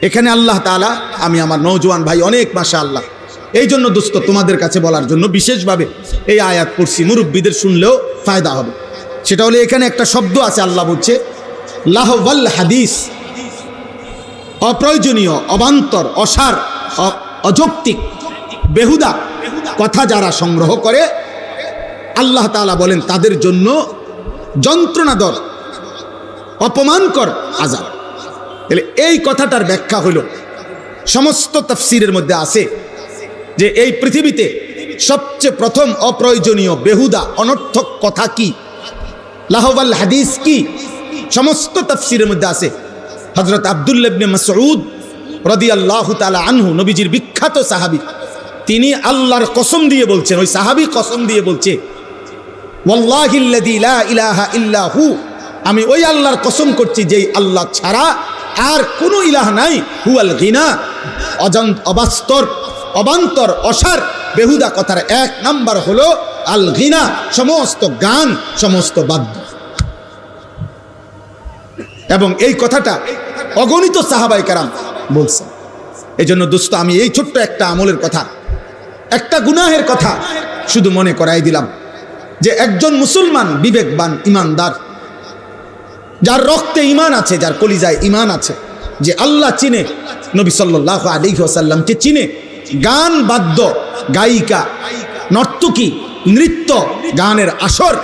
এখানে আল্লাহ তাআলা, আমি আমার নওজোয়ান ভাই অনেক মাশাআল্লাহ, এই জন্য দোস্ত তোমাদের কাছে বলার জন্য বিশেষভাবে এই আয়াত পড়ছি, মুরব্বীদের শুনলেও ফায়দা হবে। সেটা হলো এখানে একটা শব্দ আছে, আল্লাহ বলছে লাহওয়াল হাদিস, অপ্রয়োজনীয়, অবান্তর, অসার, অযৌক্তিক, বেহুদা কথা যারা সংগ্রহ করে, আল্লাহ তাআলা বলেন তাদের জন্য যন্ত্রণাদর, অপমানকর আযাব। তাহলে এই কথাটার ব্যাখ্যা হলো, সমস্ত তাফসীরের মধ্যে আছে যে এই পৃথিবীতে সবচেয়ে প্রথম অপ্রয়োজনীয়, বেহুদা, অনর্থক কথা কি, লাহওয়াল হাদিস কি, সমস্ত তাফসীরের মধ্যে আছে। হযরত আব্দুল্লাহ ইবনে মাসউদ রাদিয়াল্লাহু তাআলা আনহু, নবীজির বিখ্যাত সাহাবী, তিনি আল্লাহর কসম দিয়ে বলছেন, ওই সাহাবী কসম দিয়ে বলছে, ওয়াল্লাহিল্লাযী লা ইলাহা ইল্লা হু, আমি ওই আল্লাহর কসম করছি যেই আল্লাহ ছাড়া আর কোনো ইলাহ নাই, হুয়াল গিনা, অবাস্তর, অবান্তর, অসার, বেহুদা কথার 1 নাম্বার হলো আল গিনা, সমস্ত গান, সমস্ত বাদ্য। এবং এই কথাটা অগণিত সাহাবায়ে কেরাম বলছেন। এই জন্য দোস্ত, আমি এই ছোট্ট একটা আমলের কথা, একটা গুনাহের কথা শুধু মনে করাই দিলাম যে একজন মুসলমান, বিবেকবান, ইমানদার, যার রক্তে ঈমান আছে, যার কলিজায় ঈমান আছে, যে আল্লাহ চিনে, নবী সাল্লাল্লাহু আলাইহি ওয়াসাল্লামকে চিনে, গান, বাদ্য, গায়িকা, নর্তকী, নৃত্য, গানের আসর,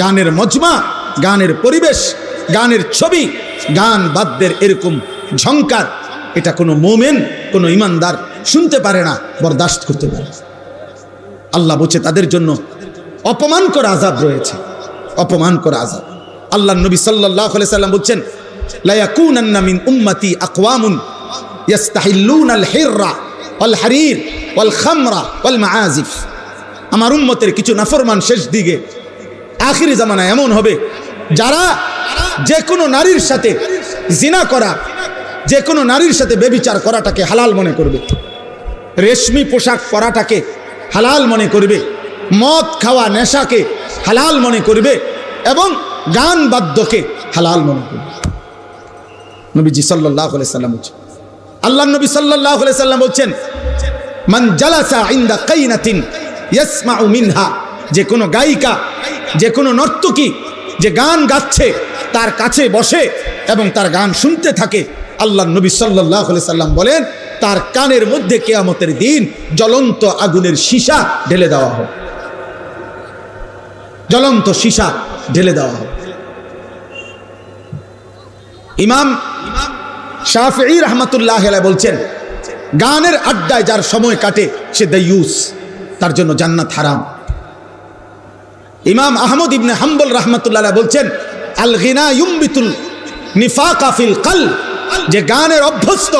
গানের মজমা, গানের পরিবেশ, গানের ছবি, গান বাদ্যের এরকম ঝংকার, এটা কোনো মোমেন, কোনো ইমানদার শুনতে পারে না, বরদাস্ত করতে পারে। আল্লাহ বলছে তাদের জন্য অপমানকর আযাব রয়েছে, অপমানকর আযাব। আল্লাহ নবী সাল্লাল্লাহু আলাইহি সাল্লাম বলছেন, লা ইয়াকুনান্না মিন উম্মতি আকওয়ামুন ইয়াস্তাহিল্লুনাল হিররা ওয়াল হারির ওয়াল খামরা ওয়াল মাআজিফ। আমার উম্মতের কিছু নাফরমান শেষ দিকে আখিরি জামানায় এমন হবে, যারা যে কোনো নারীর সাথে জিনা করা, যে কোনো নারীর সাথে ব্যভিচার করাটাকে হালাল মনে করবে, রেশমি পোশাক পরাটাকে হালাল মনে করবে, মদ খাওয়া নেশাকে হালাল মনে করবে এবং গান বাদ্যকে হালাল মনে করবে। নবীজি সাল্লাল্লাহু আলাইহি সাল্লাম বলছেন, আল্লাহ নবী সাল্লাল্লাহু আলাইহি সাল্লাম বলছেন, মান জালাসা ইনদা কাইনাতিন ইয়াসমাউ মিনহা, যে কোনো গায়িকা, যে কোনো নর্তকী যে গান গাচ্ছে তার কাছে বসে এবং তার গান শুনতে থাকে, আল্লাহ নবী সাল্লাল্লাহু আলাইহি সাল্লাম বলেন তার কানের মধ্যে কিয়ামতের দিন জ্বলন্ত আগুনের সীসা ঢেলে দেওয়া হবে, জ্বলন্ত সীসা ঢেলে দেওয়া হবে। ইমাম শাফিঈ রাহমাতুল্লাহ আলাইহি বলছেন, গানের আড্ডায় যার সময় কাটে সে দায়ুস, তার জন্য জান্নাত হারাম। ইমাম আহমদ ইবনে হাম্বল রাহমাতুল্লাহ আলাইহি বলছেন, আল গিনা ইউমবিতুল নিফাকা ফিল কলব, যে গানের অভ্যস্ত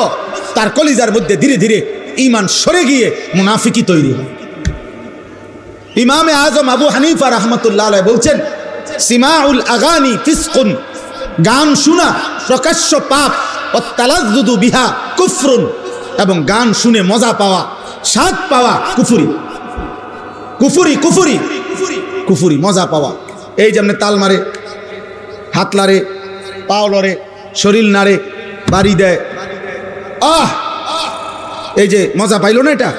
তার কলিজার মধ্যে ধীরে ধীরে ঈমান সরে গিয়ে মুনাফিকি তৈরি হয়। ইমামে আজম আবু হানিফা রাহমাতুল্লাহ আলাইহি বলছেন, সিমাউল আগানি ফিসকুন, গান শোনা প্রকাশ্য পাপ, ও তালাজ্জুদু বিহা কুফরুন, এবং গান শুনে মজা পাওয়া, স্বাদ পাওয়া কুফরি, কুফরি কুফরি কুফরি, মজা পাওয়া। এই যেমন তাল মারে, হাত লারে, পাও লড়ে, শরীর নাড়ে, বাড়ি দেয়, এই যে মজা পাইল না, এটা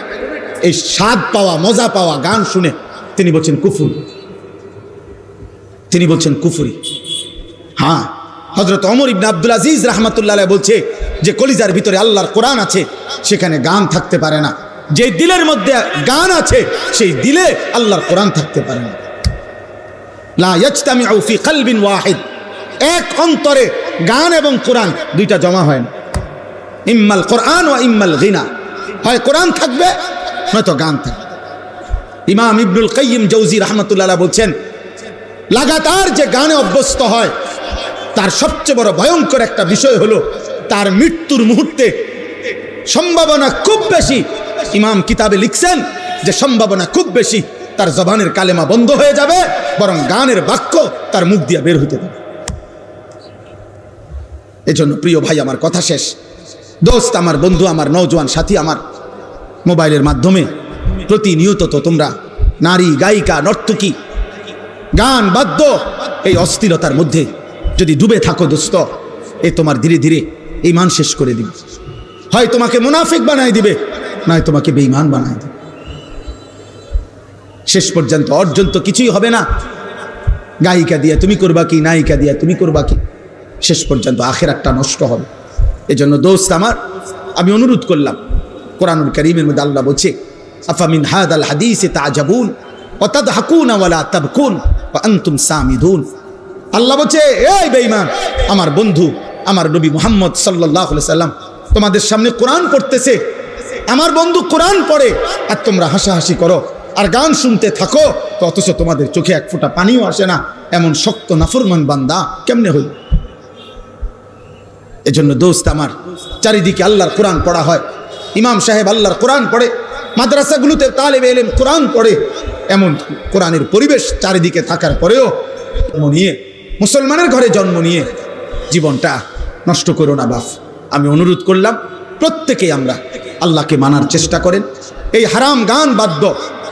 এই স্বাদ পাওয়া, মজা পাওয়া গান শুনে তিনি বলছেন কুফরি, তিনি বলছেন কুফরি। হ্যাঁ, হযরত ওমর ইবনে আব্দুল আজিজ রাহমাতুল্লাহ আলাইহি বলছে যে কলিজার ভিতরে আল্লাহর কোরআন আছে, সেখানে গান থাকতে পারে না। যে দিলের মধ্যে গান আছে সেই দিলে আল্লাহর কোরআন থাকতে পারে না। লা ইয়াজতামিউ ফি কলবিন ওয়াহিদ, এক অন্তরে গান এবং কোরআন দুইটা জমা হয় না। ইম্মাল কোরআন ওয়া ইম্মাল গিনা, হয় কোরআন থাকবে নয়তো গান থাকবে। ইমাম ইবনুল কাইয়িম জাওজি রাহমাতুল্লাহ আলাইহি বলছেন, লাগাতার যে গানে অভ্যস্ত হয় তার সবচেয়ে বড় ভয়ঙ্কর একটা বিষয় হলো তার মৃত্যুর মুহূর্তে সম্ভাবনা খুব বেশি, ইমাম কিতাবে লিখছেন যে সম্ভাবনা খুব বেশি তার জবানের কালেমা বন্ধ হয়ে যাবে, বরং গানের বাক্য তার মুখ দিয়ে বের হইতে পারে। এজন্য প্রিয় ভাই আমার, কথা শেষ, দোস্ত আমার, বন্ধু আমার, নওজোয়ান সাথী আমার, মোবাইলের মাধ্যমে প্রতিনিয়ত তো তোমরা নারী, গায়িকা, নর্তকী, গান বাদ্য, এই অস্থিরতার মধ্যে যদি ডুবে থাকো দোস্ত, এ তোমার ধীরে ধীরে ঈমান শেষ করে দিবে। হয় তোমাকে মুনাফিক বানাই দিবে, নয় তোমাকে বেঈমান বানাই দিবে। শেষ পর্যন্ত অর্জন তো কিছুই হবে না। গায়িকা দিয়ে তুমি করবা কি, নায়িকা দিয়ে তুমি করবা কি, শেষ পর্যন্ত আখিরাতটা নষ্ট হবে। এজন্য দোস্ত আমার, আমি অনুরোধ করলাম, কোরআনুল কারীমের মধ্যে আল্লাহ বলছে, আফামিন হাদাল হাদিসে তাজাবুন ওয়া তাদহাকুনা ওয়া লা তাবকুন ওয়া আনতুম সামিদুন। আল্লাহ বলছে, এই বেঈমান, আমার বন্ধু আমার নবী মুহাম্মদ সাল্লাল্লাহু আলাইহি সাল্লাম তোমাদের সামনে কোরআন পড়তেছে, আমার বন্ধু কোরআন পড়ে আর তোমরা হাসাহাসি করো আর গান শুনতে থাকো, তো অথচ তোমাদের চোখে এক ফোঁটা পানিও আসে না। এমন শক্ত নাফরমান বান্দা কেমনে হইল? এজন্য দোস্ত আমার, চারিদিকে আল্লাহর কোরআন পড়া হয়, ইমাম সাহেব আল্লাহর কোরআন পড়ে, মাদ্রাসাগুলোতে তালেবে ইলম কোরআন পড়ে, এমন কোরআনের পরিবেশ চারিদিকে থাকার পরেও নিয়ে মুসলমানের ঘরে জন্ম নিয়ে জীবনটা নষ্ট করো না বাপ। আমি অনুরোধ করলাম প্রত্যেকেই আমরা আল্লাহকে মানার চেষ্টা করেন, এই হারাম গান বাদ্য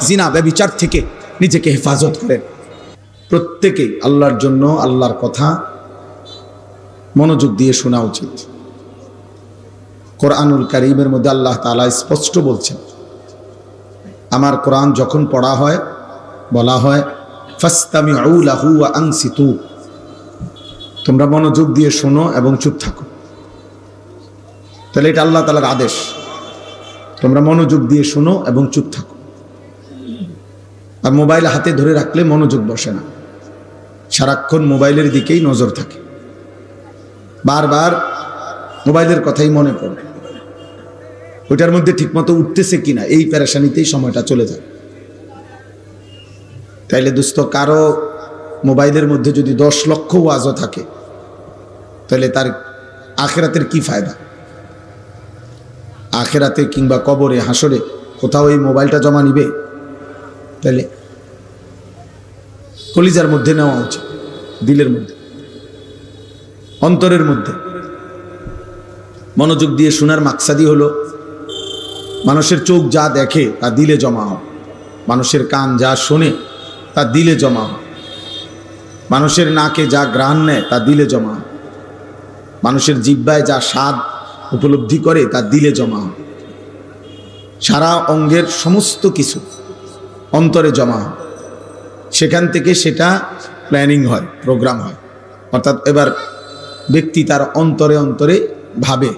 জিনা ব্যভিচার থেকে নিজেকে হেফাজত করেন। প্রত্যেকেই আল্লাহর জন্য আল্লাহর কথা মনোযোগ দিয়ে শোনা উচিত। কোরআনুল কারীমের মধ্যে আল্লাহ তাআলা স্পষ্ট বলছেন, আমার কোরআন যখন পড়া হয় বলা হয় ফাসতামিউ লাহু ওয়া আনসিতু, তোমরা মনোযোগ দিয়ে শোনো এবং চুপ থাকো। তাহলে এটা আল্লাহ তাআলার আদেশ, তোমরা মনোযোগ দিয়ে শোনো এবং চুপ থাকো। আর মোবাইল হাতে ধরে রাখলে মনোযোগ বসে না, সারাক্ষণ মোবাইলের দিকেই নজর থাকে, বারবার মোবাইলের কথাই মনে পড়ে, ওইটার মধ্যে ঠিকমতো উঠতেছে কিনা এই পেরেশানিতেই সময়টা চলে যায়। তাইলে দোস্ত, কারো মোবাইলের মধ্যে যদি 10 লক্ষ ওয়াজও থাকে, তাহলে তার আখেরাতের কি ফায়দা? আখেরাতে কিংবা কবরে হাসরে কোথাও এই মোবাইলটা জমা নিবে? তাহলে কলিজার মধ্যে নেওয়া উচিত, দিলের মধ্যে, অন্তরের মধ্যে মনোযোগ দিয়ে শোনার মাকসাদই হলো মানুষের চোখ যা দেখে তা দিলে জমা হয়, মানুষের কান যা শোনে তা দিলে জমা হয়, মানুষের নাকে যা ঘ্রাণ নেয় তা দিলে জমা হয়, মানুষের জিহ্বায় যা স্বাদ উপলব্ধি করে তা দিলে জমা হয়, সারা অঙ্গের সমস্ত কিছু অন্তরে জমা হয়, সেখান থেকে সেটা প্ল্যানিং হয়, প্রোগ্রাম হয়। অর্থাৎ এবার ব্যক্তি তার অন্তরে অন্তরে ভাবে,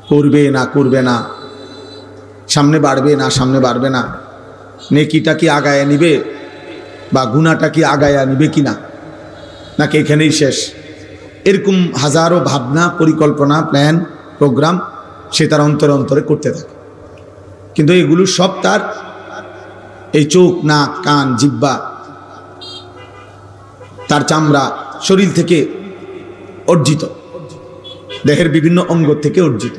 করবে না করবে না, সামনে বাড়বে না সামনে বাড়বে না, নেকিটা কি আগায়া নিবে বা গুনাহটা কি আগায়া নিবে কিনা, নাকি এখানেই শেষ, এরকম হাজারো ভাবনা, পরিকল্পনা, প্ল্যান, প্রোগ্রাম সে তার অন্তরে অন্তরে করতে থাকে। কিন্তু এগুলো সব তার এই চোখ, নাক, কান, জিহ্বা, তার চামড়া, শরীর থেকে অর্জিত, দেহের বিভিন্ন অঙ্গ থেকে অর্জিত।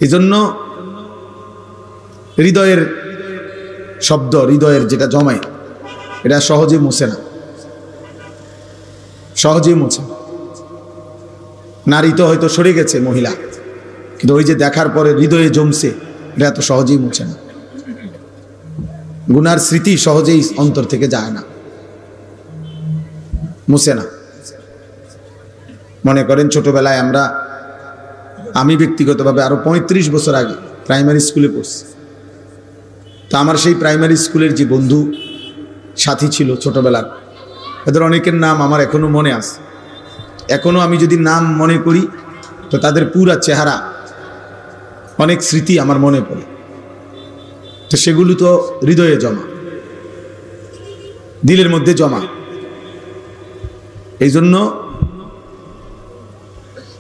এই জন্য হৃদয়ের শব্দ, হৃদয়ের যেটা জমায়, এটা সহজে মুছে না, সহজেই মুছে। নারী তো হয়তো সরে গেছে, মহিলা, কিন্তু ওই যে দেখার পরে হৃদয়ে জমছে, এটা এত সহজেই মুছে না। গুনার স্মৃতি সহজেই অন্তর থেকে যায় না, মুছে না। মনে করেন ছোটবেলায় আমি ব্যক্তিগতভাবে আরো 35 বছর আগে প্রাইমারি স্কুলে পড়ছি। তো আমার সেই প্রাইমারি স্কুলের যে বন্ধু সাথী ছিল ছোটবেলার, এদের অনেকের নাম আমার এখনো মনে আছে। এখনো আমি যদি নাম মনে করি তো তাদের পুরা চেহারা, অনেক স্মৃতি আমার মনে পড়ে। তো সেগুলো তো হৃদয়ে জমা, দিলের মধ্যে জমা। এই জন্য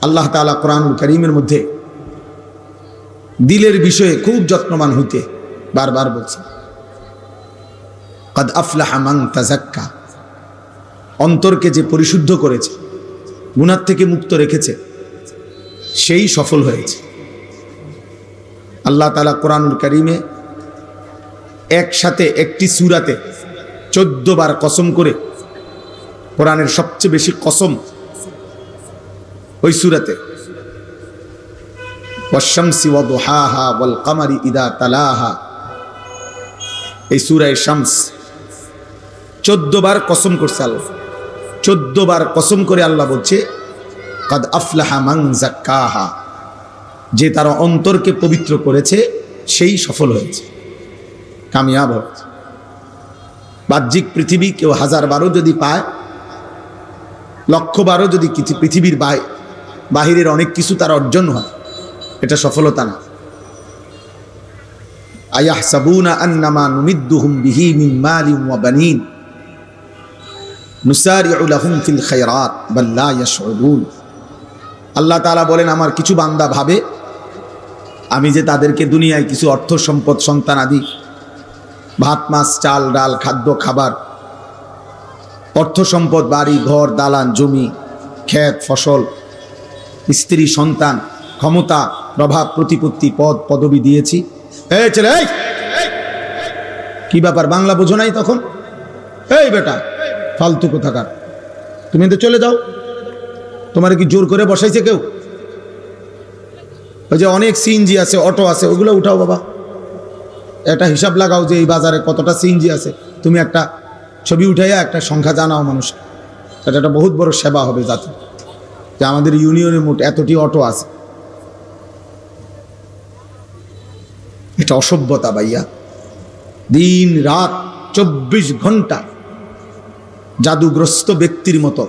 আল্লাহ তাআলা কোরআনুল কারীমের মধ্যে দিলের বিষয়ে খুব যত্নবান হইতে বারবার বলছে, কদ আফলাহা মান তাযাক্কা, অন্তরকে যে পরিশুদ্ধ করেছে, গুনাহ থেকে মুক্ত রেখেছে, সেই সফল হয়েছে। আল্লাহ তাআলা কোরআনুল কারীমে একসাথে একটি সূরাতে 14 বার কসম করে, কোরআনের সবচেয়ে বেশি কসম ওই সূরাতে, ওয়াশ-শামসি ওয়া-দুহাহা ওয়াল-কামারি ইযা তালাহা, এই সূরা শামস 14 বার কসম করছে আল্লাহ। 14 বার কসম করে আল্লাহ বলছে, কদ আফলাহা মান যাক্কাহা, যে তার অন্তরকে পবিত্র করেছে সেই সফল হয়েছে, কামিয়াব হয়েছে। বাহ্যিক পৃথিবী কেউ 1000 বারও যদি পায়, 1,00,000 বারও যদি পৃথিবীর বাহিরের অনেক কিছু তার অর্জন হয়, এটা সফলতা না। আয়াহসাবুনা আন্নামা নুমিদ্দুহুম বিহি মিন মালিন ওয়া বানিন নুসারিউ লাহুম ফিল খায়রাত বাল লা ইয়াশউরুন। আল্লাহ তাআলা বলেন, আমার কিছু বান্দা ভাবে আমি যে তাদেরকে দুনিয়ায় কিছু অর্থ সম্পদ, সন্তান আদি, ভাত মাছ চাল ডাল খাদ্য খাবার, অর্থ সম্পদ, বাড়ি ঘর, দালান জমি, ক্ষেত ফসল, স্ত্রী সন্তান, ক্ষমতা প্রভাব প্রতিপত্তি, পদ পদবি দিয়েছি। এই ছেলে, কি ব্যাপার, বাংলা বোঝো নাই তখন? এই বেটা ফালতু কোথাকার, তুমি তো চলে যাও, তোমার কি জোর করে বসাইছে কেউ? ওই যে অনেক সিএনজি আছে, অটো আছে, ওগুলো উঠাও বাবা, একটা হিসাব লাগাও যে এই বাজারে কতটা সিএনজি আছে, তুমি একটা ছবি উঠাইয়া একটা সংখ্যা জানাও মানুষকে। এটা একটা বহুত বড় সেবা হবে যাতে, যে আমাদের ইউনিয়নে মোট এতটি অটো আছে। এটা অসভ্যতা ভাইয়া। দিন রাত 24 ঘন্টা জাদুগ্রস্ত ব্যক্তির মতো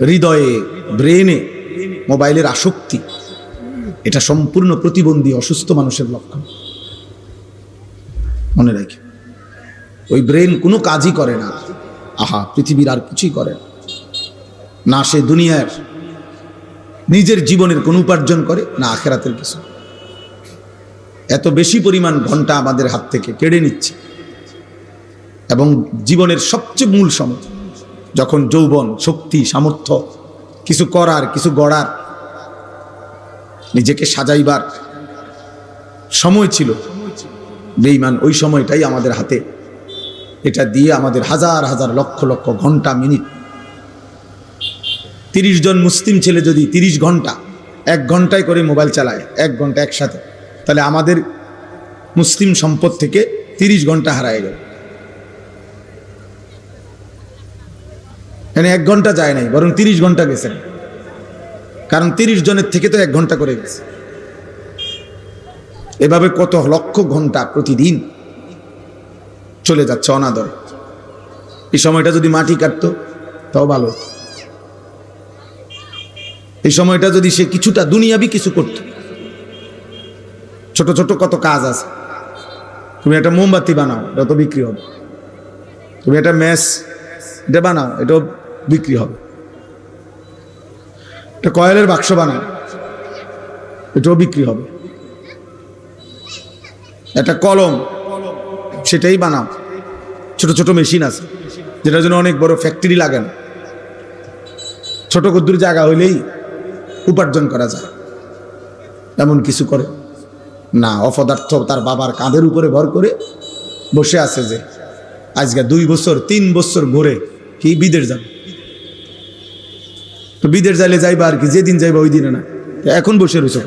হৃদয়ে, ব্রেনে মোবাইলের আসক্তি, এটা সম্পূর্ণ প্রতিবন্ধী অসুস্থ মানুষের লক্ষণ। মনে রাখি, ওই ব্রেন কোনো কাজই করে না, আহা পৃথিবীর আর কিছুই করে না। সে দুনিয়ার নিজের জীবনের কোনো উপার্জন করে না, আখেরাতের কিছু। এত বেশি পরিমাণ ঘন্টা আমাদের হাত থেকে কেড়ে নিচ্ছে। এবং জীবনের সবচেয়ে মূল সময়, যখন যৌবন, শক্তি, সামর্থ্য, কিছু করার, কিছু গড়ার, নিজেকে সাজাইবার সময় ছিল। বেঈমান ওই সময়টাই আমাদের হাতে, এটা দিয়ে আমাদের হাজার হাজার লক্ষ লক্ষ ঘন্টা, মিনিট। 30 জন মুসলিম ছেলে যদি 30 ঘন্টা 1 ঘন্টায় করে মোবাইল চালায়, 1 ঘন্টা একসাথে, তাহলে আমাদের মুসলিম সম্পদ থেকে 30 ঘন্টা হারায় গেল। মানে 1 ঘন্টা যায় নাই, বরং 30 ঘন্টা গেছে, কারণ 30 জনের থেকে তো 1 ঘন্টা করে গেছে। এভাবে কত লক্ষ ঘন্টা প্রতিদিন চলে যাচ্ছে অনাদর। এই সময়টা যদি মাটি কাটতো তাও ভালো। এই সময়টা যদি সে কিছুটা দুনিয়াবি কিছু করত, ছোট ছোট কত কাজ আছে। তুমি একটা মোমবাতি বানাও, এটা তো বিক্রি হবে। তুমি একটা ম্যাচ এটা বানাও, এটাও বিক্রি হবে। একটা কয়েলের বাক্স বানাও, এটাও বিক্রি হবে। একটা কলম, সেটাই বানাও। ছোট ছোট মেশিন আছে যেটার জন্য অনেক বড় ফ্যাক্টরি লাগে না, ছোট কদ্দুর জায়গা হইলেই উপার্জন করা যায়। এমন কিছু করে না, অপদার্থ তার বাবার কাঁধের উপরে ভর করে বসে আছে যে আজকে 2 বছর 3 বছর ঘুরে কি বিদেশ যাবে। তো বিদেশ যাইলে যাইবা আর কি, যেদিন যাইবা ওই দিনে না। এখন বসে রয়েছে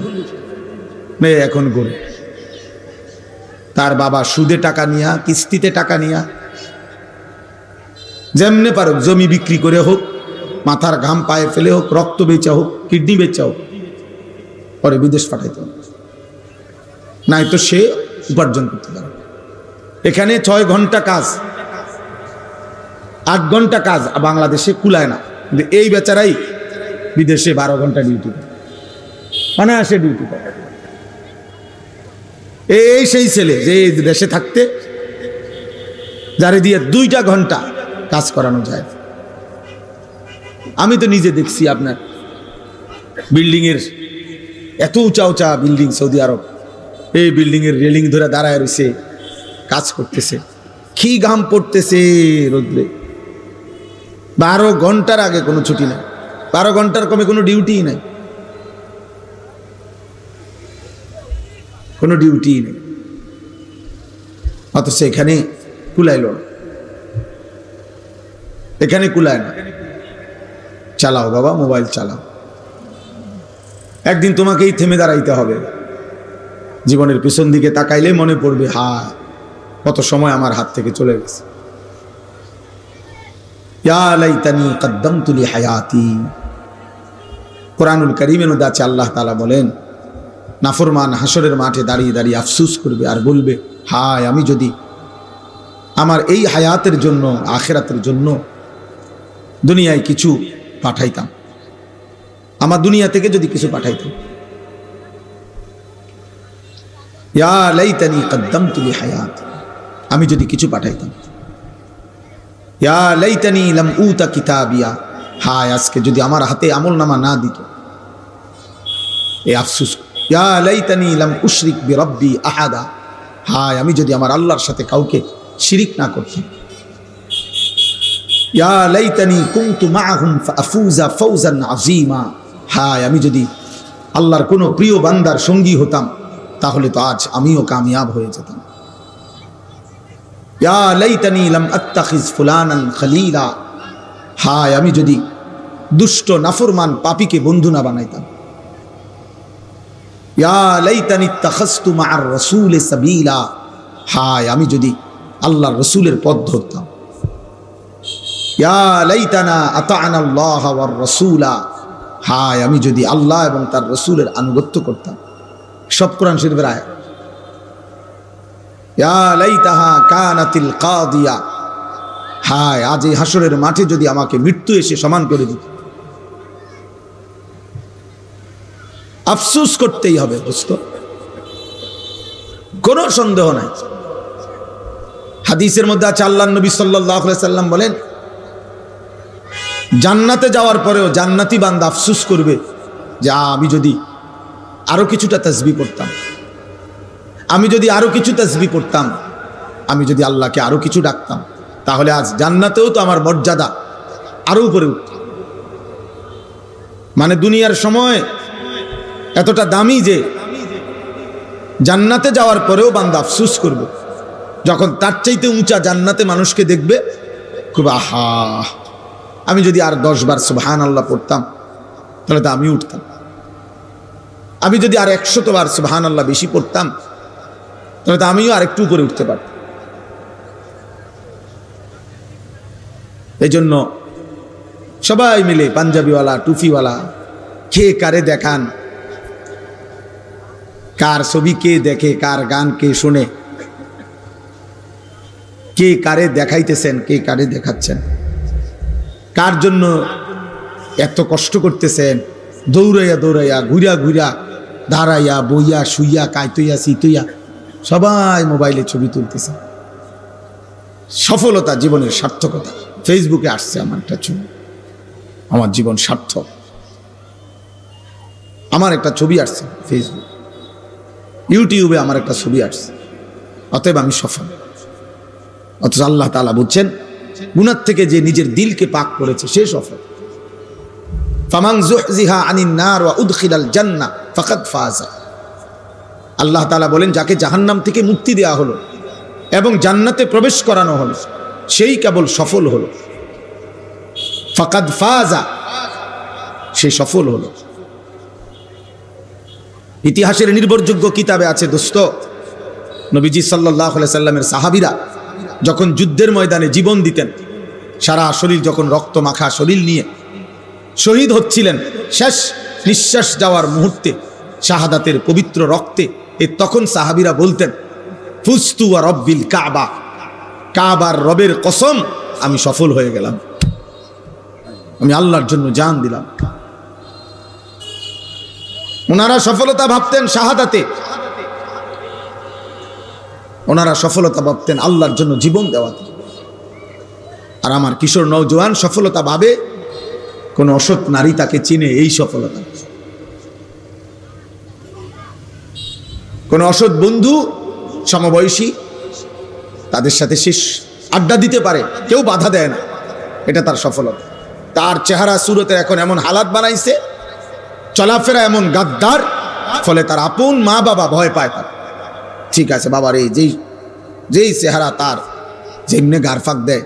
মেয়ে, এখন ঘুরে। তার বাবা সুদে টাকা নিয়া, কিস্তিতে টাকা নিয়া, যেমনে পারো জমি বিক্রি করে হোক, মাথার ঘাম পায়ে ফেলে হোক, রক্ত বেচা হোক, কিডনি বেচা হোক, পরে বিদেশ পাঠাইতে হবে। নাই তো সে উপার্জন করতে পারে। এখানে 6 ঘন্টা কাজ, 8 ঘন্টা কাজ বাংলাদেশে কুলায় না, কিন্তু এই বেচারাই বিদেশে 12 ঘন্টা ডিউটি করে, মানে আসে ডিউটি করে। এই সেই ছেলে যে দেশে থাকতে যারে দিয়ে 2টা ঘন্টা কাজ করানো যায়। আমি তো নিজে দেখছি, আপনার বিল্ডিং এর এত উঁচা উঁচা বিল্ডিং সৌদি আরব, এই বিল্ডিং এর রেলিং ধরে দাঁড়ায় রয়েছে, কাজ করতেছে, কি ঘাম পড়তেছে রোদ্রে। 12 ঘন্টার আগে কোনো ছুটি নাই, 12 ঘন্টার কমে কোনো ডিউটি নাই, কোনো ডিউটি নেই। অথচ এখানে কুলাইল না, এখানে কুলায় না। চালাও বাবা, মোবাইল চালাও। একদিন তোমাকেই থেমে দাঁড়াইতে হবে। জীবনের পিছন দিকে তাকাইলে মনে পড়বে, হায় কত সময় আমার হাত থেকে চলে গেছে। ইয়া লাইতানি কদ্দামতু লি হায়াতি। কোরআনুল কারীমের মধ্যে আছে, আল্লাহ তাআলা বলেন, নাফরমান হাসরের মাঠে দাঁড়িয়ে দাঁড়িয়ে আফসোস করবে আর বলবে, হায় আমি যদি আমার এই হায়াতের জন্য, আখিরাতের জন্য দুনিয়ায় কিছু পাঠাইতাম, আমার দুনিয়া থেকে যদি কিছু পাঠাইতাম। ইয়া লাইতানি কদ্দামতু লি হায়াতি, আমি যদি কিছু পাঠাইতাম। ইয়া লাইতানি লাম উতা কিতাবিয়া, হায় আজকে যদি আমার হাতে আমলনামা না দিত, এই আফসোস। ইয়া লাইতানি লাম উশরিক বিরাব্বি আহাদা, হায় আমি যদি আমার আল্লাহর সাথে কাউকে শিরিক না করতাম। ইয়া লাইতানি কুনতু মাআহুম ফাআফুজা ফাওজান আযীমা, হায় আমি যদি আল্লাহর কোনো প্রিয় বান্দার সঙ্গী হতাম, তাহলে তো আজ আমিও কামিয়াব হয়ে যেতাম। ইয়া লাইতানি লাম আত্তাখিজ ফুলানান খলিলা, হায় আমি যদি দুষ্ট নাফরমান পাপীকে বন্ধু না বানাইতাম। ইয়া লাইতানি ইত্তাখাযতু মা'আর রাসূল সাবিলা, হায় আমি যদি আল্লাহর রাসূলের পথ ধরতাম। ইয়া লাইতানা আতা'না আল্লাহ ওয়ার রাসূলা, হায় আমি যদি আল্লাহ এবং তার রাসূলের আনুগত্য করতাম। সব কোরআন শরীফের আয়াত। ইয়া লাইতাহা কানাতিল কাদিয়া, হায় আজ এই হাসরের মাঠে যদি আমাকে মৃত্যু এসে সমান করে দিত। আফসোস করতেই হবে দোস্ত, কোনো সন্দেহ নাই। হাদিসের মধ্যে আছে, আল্লাহর নবী সাল্লাল্লাহু আলাইহি সাল্লাম বলেন, জান্নাতে যাওয়ার পরেও জান্নাতি বান্দা আফসোস করবে যে আমি যদি আরো কিছুটা তাসবিহ করতাম, আমি যদি আরো কিছু তাসবিহ করতাম, আমি যদি আল্লাহকে আরো কিছু ডাকতাম, তাহলে আজ জান্নাতেও তো আমার মর্যাদা আরো উপরে উঠত। মানে দুনিয়ার সময় এতটা দামি যে জান্নাতে যাওয়ার পরেও বান্দা আফসোস করবে যখন তার চাইতে উঁচা জান্নাতে মানুষকে দেখবে, খুব আহা, আমি যদি আর 10 বার সুবহানাল্লাহ পড়তাম তাহলে তো আমি উঠতাম। আমি যদি আর 100 বার সুবহানাল্লাহ বেশি পড়তাম তাহলে তো আমিও আর একটু উপরে উঠতে পারতাম। এই জন্য সবাই মিলে পাঞ্জাবিওয়ালা টুপিওয়ালা কে কারে দেখান, কার ছবি কে দেখে, কার গান কে শুনে, কে কারে দেখাইতেছেন, কে কারে দেখাচ্ছেন, কার জন্য এত কষ্ট করতেছেন, দৌড়াইয়া দৌড়াইয়া ঘুরা ঘুরা দাঁড়াইয়া বইয়া শুইয়া কাইতইয়া সিতইয়া সবাই মোবাইলে ছবি তুলতেছে। সফলতা, জীবনের সার্থকতা। ফেসবুকে আসছে আমার একটা ছবি, আমার জীবন সার্থক, আমার একটা ছবি আসছে ফেসবুক, ইউটিউবে আমার একটা ছবি আসছে, অতএব আমি সফল। অথচ আল্লাহ তাআলা বলছেন গুনাহ থেকে যে নিজের দিলকে পাক করেছে সে সফল। ফামান যুহজিহা আনিন নার ওয়া উদখিলাল জান্নাহ ফাকাদ ফাযা। আল্লাহ তাআলা বলেন যাকে জাহান্নাম থেকে মুক্তি দেওয়া হলো এবং জান্নাতে প্রবেশ করানো হলো সেই কেবল সফল হলো। ফাকাদ ফাযা, সে সফল হলো। ইতিহাসের নির্ভরযোগ্য কিতাবে আছে দোস্ত, নবীজি সাল্লাল্লাহু আলাইহি সাল্লামের সাহাবীরা যখন যুদ্ধের ময়দানে জীবন দিতেন, সারা শরীর যখন রক্ত মাখা শরীর নিয়ে শহীদ হচ্ছিলেন, শেষ নিঃশ্বাস যাওয়ার মুহূর্তে শাহাদাতের পবিত্র রক্তে, তখন সাহাবীরা বলতেন ফুস্তু ওয়া রব্বিল কাবা, কাবার রবের কসম আমি সফল হয়ে গেলাম, আমি আল্লাহর জন্য জান দিলাম। ওনারা সফলতা ভাবতেন শাহাদাতে, ওনারা সফলতা ভাবতেন আল্লাহর জন্য জীবন দেওয়াতে। আর আমার কিশোর নওজোয়ান সফলতা ভাবে কোন অসৎ নারী তাকে চিনে, এই সফলতা। কোন অসৎ বন্ধু সমবয়সী তাদের সাথে শেষ আড্ডা দিতে পারে, কেউ বাধা দেয় না, এটা তার সফলতা। তার চেহারা সুরতে এখন এমন হালাত বানাইছে, চলাফেরা এমন গাদ্দার, ফলে তার আপন মা বাবা ভয় পায় তার। ঠিক আছে বাবার এই যেই চেহারা তার, যেমনে গারফাক দেয়,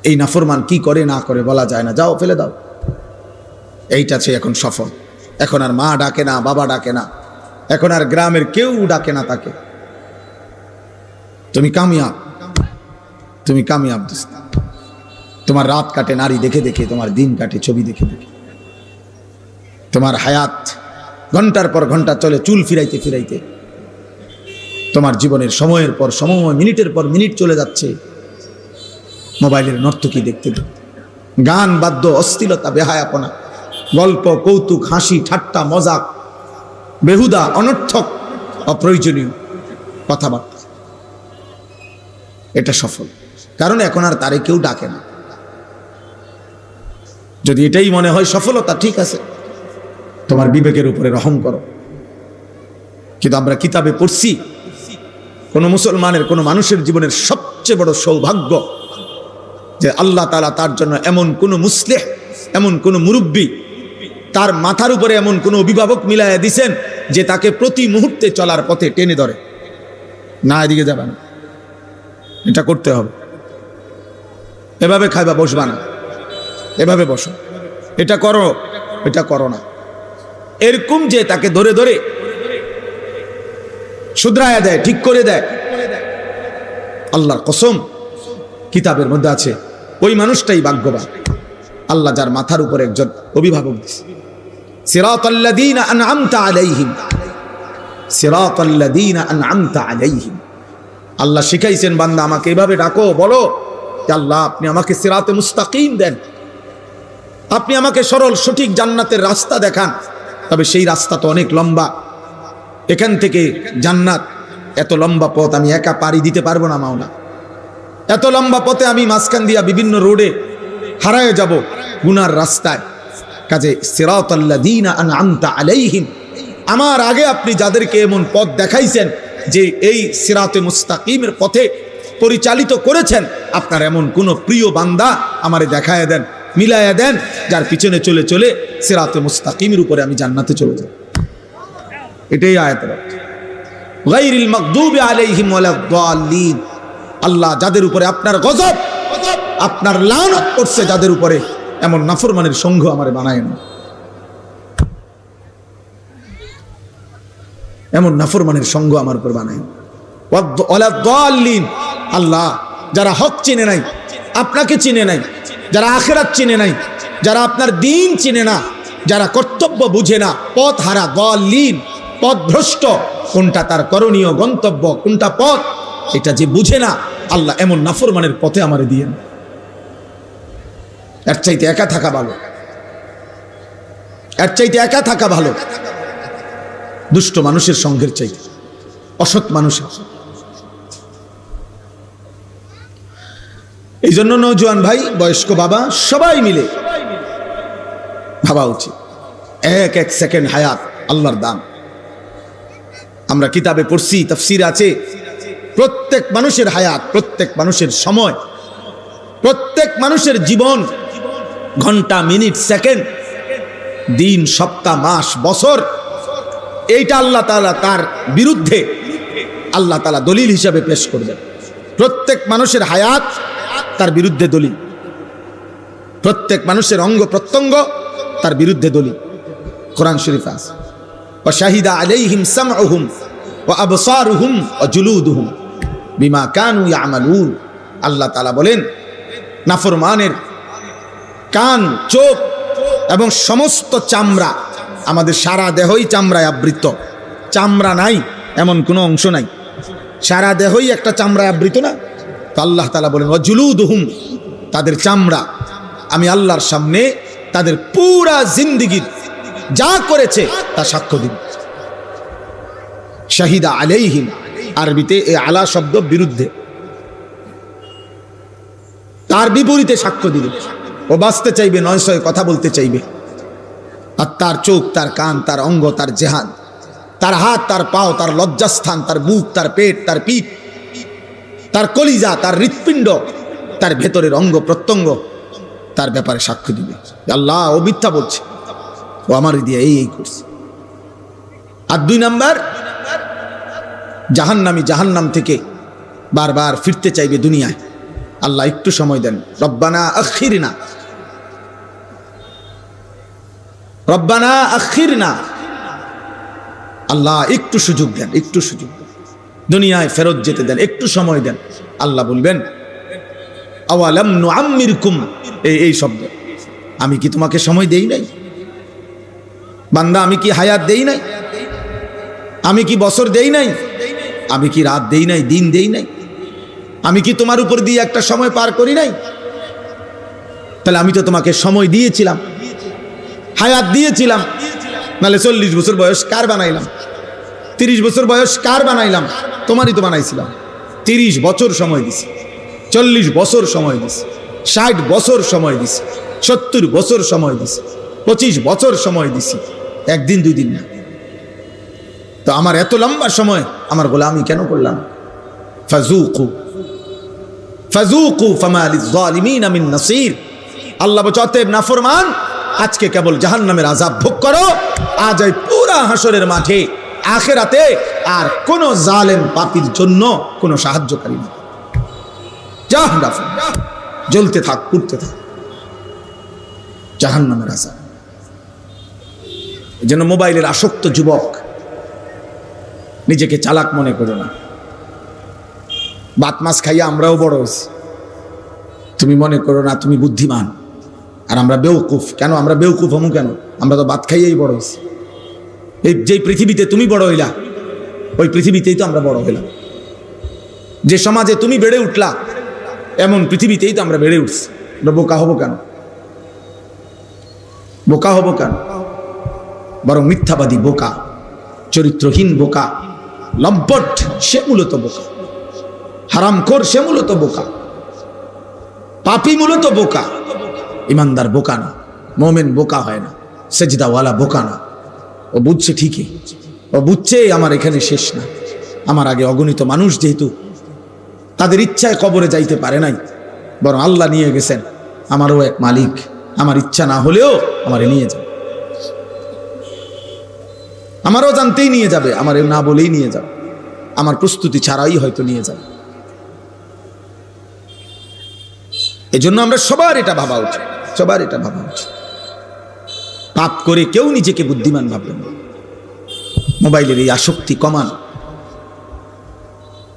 এই নাফরমান কি করে না করে বলা যায় না, যাও ফেলে দাও। এইটা সে এখন সফল। এখন আর মা ডাকে না, বাবা ডাকে না, এখন আর গ্রামের কেউ ডাকে না তাকে। তুমি কামিয়াব, তুমি কামিয়াব দোস্ত। তোমার রাত কাটে নারী দেখে দেখে, তোমার দিন কাটে ছবি দেখে দেখে, তোমার হায়াত ঘন্টার পর ঘন্টা চলে চুল ফিরাইতে ফিরাইতে, তোমার জীবনের সময়ের পর সময়, মিনিটের পর মিনিট চলে যাচ্ছে মোবাইলের নর্তকী দেখতে দেখতে। গান, বাদ্য, অশ্লীলতা, বেহায়াপনা, গল্প, কৌতুক, হাসি, ঠাট্টা, মজাক, বেহুদা, অনর্থক, অপ্রয়োজনীয় কথাবার্তা, এটা সফল। কারণ এখন আর তারে কেউ ডাকে না। যদি এটাই মনে হয় সফলতা, ঠিক আছে, তোমার বিবেকের উপরে রহম করো। কিন্তু আমরা কিতাবে পড়ছি কোন মুসলমানের, কোন মানুষের জীবনের সবচেয়ে বড় সৌভাগ্য যে আল্লাহ তাআলা তার জন্য এমন কোন মুসলিহ, এমন কোন মুরব্বী, তার মাথার উপরে এমন কোন অভিভাবক মিলাইয়া দিছেন যে তাকে প্রতি মুহূর্তে চলার পথে টেনে ধরে, না এদিকে যাবে না, এটা করতে হবে, এভাবে খাইবা বসবা না, এভাবে বসো, এটা করো, এটা করো না, এরকম যে তাকে ধরে ধরে শুধরায়া দেয়, ঠিক করে দেয়। আল্লাহর কসম, কিতাবের মধ্যে আছে ওই মানুষটাই ভাগ্যবান, আল্লাহ যার মাথার উপর একজন অভিভাবক দিছে। সিরাতাল্লাযীনা আনআমতা আলাইহিম, সিরাতাল্লাযীনা আনআমতা আলাইহিম। আল্লাহ শিখাইছেন বান্দা আমাকে এভাবে ডাকো, বলো যে আল্লাহ আপনি আমাকে সিরাতে মুস্তাকিম দেন, আপনি আমাকে সরল সঠিক জান্নাতের রাস্তা দেখান। তবে সেই রাস্তা তো অনেক লম্বা, এখান থেকে জান্নাত এত লম্বা পথ আমি একা পাড়ি দিতে পারবো না মাওলা। এত লম্বা পথে আমি মাঝখান দিয়া বিভিন্ন রোডে হারায় যাব গুনার রাস্তায়। কাজে সিরাতাল্লাযীনা আনআমতা আলাইহিম, আমার আগে আপনি যাদেরকে এমন পথ দেখাইছেন যে এই সিরাতে মুস্তাকিমের পথে পরিচালিত করেছেন, আপনার এমন কোন প্রিয় বান্দা আমারে দেখায় দেন, মিলায়া দেন, যার পিছনে চলে চলে সিরাতে মুস্তাকিমের উপরে আমি জান্নাতে চলে যাব। এটাই আয়াতের অর্থ। গায়রিল মাগদুবি আলাইহিম ওয়ালাদ-দাল্লিন। আল্লাহ যাদের উপরে আপনার গজব, আপনার লানত করছে, যাদের উপরে এমন নাফরমানের সংঘ আমারে বানায় না, এমন নাফরমানের সঙ্গ আমার উপর বানায় ওয়ালাদ-দাল্লিন। আল্লাহ যারা হক চিনে নাই, আপনাকে চিনে নাই, যারা আখিরাত চিনে নাই, যারা আপনার দ্বীন চিনে না, যারা কর্তব্য বুঝে না, পথ হারা, দাল্লিন, পথভ্রষ্ট, কোনটা তার করণীয় গন্তব্য, কোনটা পথ এটা যে বুঝে না, আল্লাহ এমন নাফরমানের পথে আমারে দিয়েন। এর চাইতে একা থাকা ভালো, এর চাইতে একা থাকা ভালো দুষ্ট মানুষের সঙ্গের চাইতে, অসৎ মানুষের। এই জন্য নওজোয়ান ভাই, বয়স্ক বাবা, সবাই মিলে ভাবা উচিত, এক এক সেকেন্ড হায়াত আল্লাহর দান। আমরা কিতাবে পড়ছি, তাফসীর আছে, প্রত্যেক মানুষের হায়াত, প্রত্যেক মানুষের সময়, প্রত্যেক মানুষের জীবন, ঘন্টা, মিনিট, সেকেন্ড, দিন, সপ্তাহ, মাস, বছর, এইটা আল্লাহ তাআলা তার বিরুদ্ধে আল্লাহ তাআলা দলিল হিসাবে পেশ করবেন। প্রত্যেক মানুষের হায়াত তার বিরুদ্ধে দলিল, প্রত্যেক মানুষের অঙ্গ প্রত্যঙ্গ তার বিরুদ্ধে দলিল। কোরআন শরীফ আছে, ওয়া শাহিদা আলাইহিম সামউহুম ওয়া আবসারুহুম ওয়া জুলুদুহুম বিমা কানু ইয়ামালুন। আল্লাহ তাআলা বলেন, নাফরমানের কান, চোখ এবং সমস্ত চামড়া, আমাদের সারা দেহই চামড়ায় আবৃত, চামড়া নাই এমন কোনো অংশ নাই, সারা দেহই একটা চামড়ায় আবৃত না? তো আল্লাহ তাআলা বলেন, ওয়া জুলুদুহুম, তাদের চামড়া আমি আল্লাহর সামনে তাদের পুরা জিন্দেগীর যা করেছে তা সাক্ষ্য দিব। শাহিদা আলাইহিম, আরবিতে এই আলা শব্দ বিরুদ্ধে, তার বিপরীতে সাক্ষ্য দিবে। ও বাঁচতে চাইবে, নয় ছয় কথা বলতে চাইবে, আর তার চোখ, তার কান, তার অঙ্গ, তার জেহান, তার হাত, তার পাও, তার লজ্জাস্থান, তার বুক, তার পেট, তার পিঠ, তার কলিজা, তার হৃৎপিণ্ড, তার ভেতরের অঙ্গ প্রত্যঙ্গ তার ব্যাপারে সাক্ষ্য দিবে, আল্লাহ ও মিথ্যা বলছে, ও আমার দিয়ে এই করছে। আর 2 নাম্বার, জাহান্নামী জাহান্নাম থেকে বারবার ফিরতে চাইবে দুনিয়ায়। আল্লাহ একটু সময় দেন, রব্বানা আখিরনা, রব্বানা আখিরনা, আল্লাহ একটু সুযোগ দেন, একটু সুযোগ দেন, দুনিয়ায় ফেরত যেতে দেন, একটু সময় দেন। আল্লাহ বলবেন, আওয়ালাম নুআম্মিরকুম, এই শব্দ, আমি কি তোমাকে সময় দেই নাই বান্দা? আমি কি হায়াত দেই নাই? আমি কি বছর দেই নাই? আমি কি রাত দেই নাই, দিন দেই নাই? আমি কি তোমার উপর দিয়ে একটা সময় পার করি নাই? তাহলে আমি তো তোমাকে সময় দিয়েছিলাম, হায়াত দিয়েছিলাম, নাহলে 40 বছর বয়স কার বানাইলাম? 30 বছর বয়স কার বানাইলাম? তোমারই তো বানাইছিলাম। 30 বছর সময় দিছি, 40 বছর সময় দিছি, 60 বছর সময় দিছি, 70 বছর সময় দিছি, 25 বছর সময় দিছি, একদিন 2 দিন না। তো আমার এত লম্বা সময় আমার গোলামি কেন করলাম? ফাযুকু ফাযুকু ফামা লিয-যালিমিনা মিন নাসির। আল্লাহ বলছে, অতএব নাফরমান, আজকে কেবল জাহান্নামের আযাব ভোগ করো, আজ এই পুরা হাসরের মাঠে আখিরাতে আর কোন জালেম পাপীর জন্য কোনো সাহায্যকারী নেই। জাহান্নাম জ্বলতে থাক, পুড়তে থাক, জাহান্নামের আযাব। এজন্য মোবাইলের আসক্ত যুবক, নিজেকে চালাক মনে করো না। ভাত মাছ খাইয়া আমরাও বড় হয়েছি, তুমি মনে করো না তুমি বুদ্ধিমান আর আমরা বেউকুফ। কেন আমরা বেউকুফ হমু? কেন? আমরা তো ভাত খাইয়াই বড় হয়েছি। এই যেই পৃথিবীতে তুমি বড় হইলা, ওই পৃথিবীতেই তো আমরা বড় হইলাম। যে সমাজে তুমি বেড়ে উঠলা, এমন পৃথিবীতেই তো আমরা বেড়ে উঠছি। আমরা বোকা হব কেন? বোকা হব কেন? বরং মিথ্যাবাদী বোকা, চরিত্রহীন বোকা, লম্পট সে মূলত বোকা, হারামখোর সে মূলত বোকা, পাপী মূলত বোকা। ইমানদার বোকা না, মোমেন বোকা হয় না, সেজদাওয়ালা বোকা না। ও বুঝছে ঠিকই, ও বুঝছে আমার এখানে শেষ না, আমার আগে অগণিত মানুষ যেহেতু তাদের ইচ্ছায় কবরে যাইতে পারে নাই, বরং আল্লাহ নিয়ে গেছেন। আমারও এক মালিক, আমার ইচ্ছা না হলেও আমারে নিয়ে যাবে, আমারও জানতেই নিয়ে যাবে, আমারে না বলেই নিয়ে যাবে, আমার প্রস্তুতি ছাড়াই হয়তো নিয়ে যাবে। এজন্য আমরা সবার এটা ভাবা উচিত, সবার এটা ভাবা উচিত। পাপ করে কেউ নিজেকে বুদ্ধিমান ভাববেন না। মোবাইলের এই আসক্তি কমান।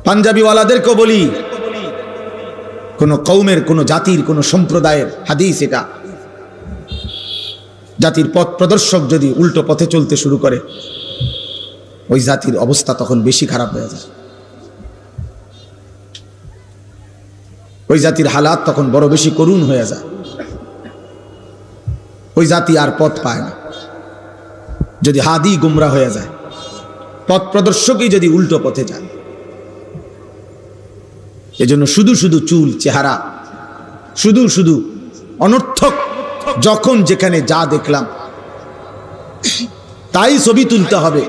পাঞ্জাবিওয়ালাদেরকেও বলি, কোন কওমের, কোন জাতির, কোন সম্প্রদায়ের হাদিস এটা, জাতির পথ প্রদর্শক যদি উল্টো পথে চলতে শুরু করে, ওই জাতির অবস্থা তখন বেশি খারাপ হয়ে যায়। ওই জাতির হালাত তখন বড় বেশি করুণ হয়ে যায়। ওই জাতি আর পথ পায় না যদি হাদি গুমরা হয়ে যায়, পথ প্রদর্শকই যদি উল্টো পথে যায়। এজন্য শুধু শুধু চুল, চেহারা, শুধু শুধু অনর্থক, যখন যেখানে যা দেখলাম তাই ছবি তুলতে হবে,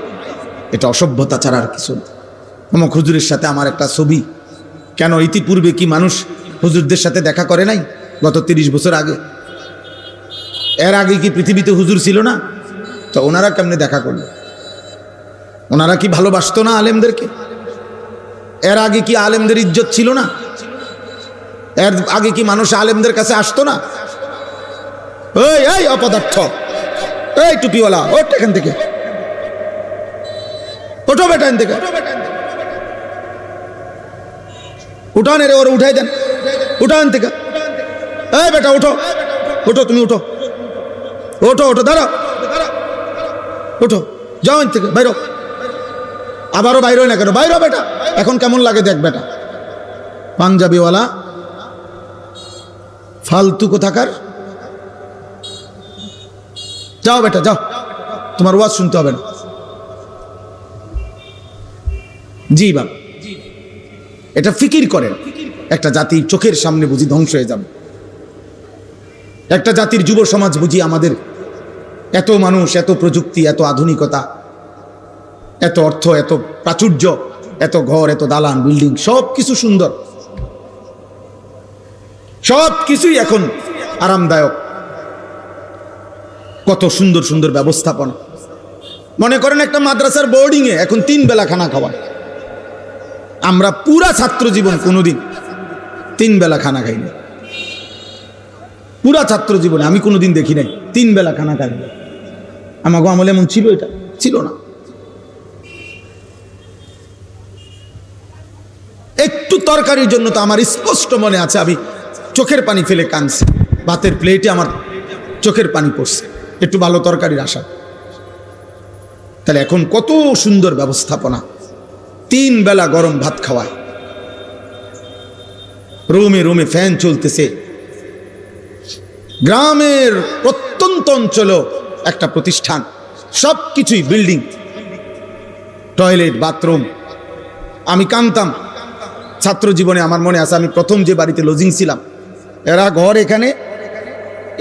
এটা অসভ্যতা ছাড়া আর কিছু না। অমুক হুজুরের সাথে আমার একটা ছবি, কেন ইতিপূর্বে কি মানুষ হুজুরদের সাথে দেখা করে নাই? গত 30 বছর আগে, এর আগে কি পৃথিবীতে হুজুর ছিল না? তো ওনারা কেমনে দেখা করলো? ওনারা কি ভালোবাসতো না আলেমদেরকে? এর আগে কি আলেমদের ইজ্জত ছিল না? এর আগে কি মানুষ আলেমদের কাছে আসতো না? এই অপদার্থ, এই টুপিওয়ালা, ওঠ এখান থেকে, ওঠো বেটা এখান থেকে, উঠান রে, ওরা উঠাই দেন, উঠান থেকে, এই বেটা ওঠো, ওঠো, তুমি ওঠো, ওঠো, ওঠো, দাঁড়াও, ওঠো, যাও এখান থেকে, বাইরো। আবারও বাইর হয় না কেন? বাইর বেটা, এখন কেমন লাগে দেখ বেটা। পাঞ্জাবিওয়ালা ফালতু কোথাকার, যাও বেটা যাও, তোমার ওয়াজ শুনতে হবে না। জি বাবা, এটা ফিকির করেন। একটা জাতির চোখের সামনে বুঝি ধ্বংস হয়ে যাবে, একটা জাতির যুব সমাজ বুঝি আমাদের এত মানুষ, এত প্রযুক্তি, এত আধুনিকতা, এত অর্থ, এত প্রাচুর্য, এত ঘর, এত দালান, বিল্ডিং, সব কিছু সুন্দর, সব কিছুই এখন আরামদায়ক, কত সুন্দর সুন্দর ব্যবস্থাপনা। মনে করেন একটা মাদ্রাসার বোর্ডিং এ এখন 3 বেলা খানা খাওয়ায়। আমরা পুরা ছাত্র জীবন কোনোদিন 3 বেলা খানা খাইনি, পুরা ছাত্র জীবনে আমি কোনোদিন দেখি নাই 3 বেলা খানা খাই। আমাকে আমলে এমন ছিল? এটা ছিল না। একটু তরকারির জন্য তো আমার স্পষ্ট মনে আছে, আমি চোখের পানি ফেলে কাঁদছি, ভাতের প্লেটে আমার চোখের পানি পড়ছে, একটু ভালো তরকারির আশা। তাহলে এখন কত সুন্দর ব্যবস্থাপনা, 3 বেলা গরম ভাত খাওয়ায়, রুমে রুমে ফ্যান চলতেছে। গ্রামের প্রত্যন্ত অঞ্চলে একটা প্রতিষ্ঠান, সব কিছুই বিল্ডিং, টয়লেট, বাথরুম। আমি কাঁদতাম ছাত্র জীবনে, আমার মনে আছে আমি প্রথম যে বাড়িতে লজিং ছিলাম, এরা ঘর এখানে,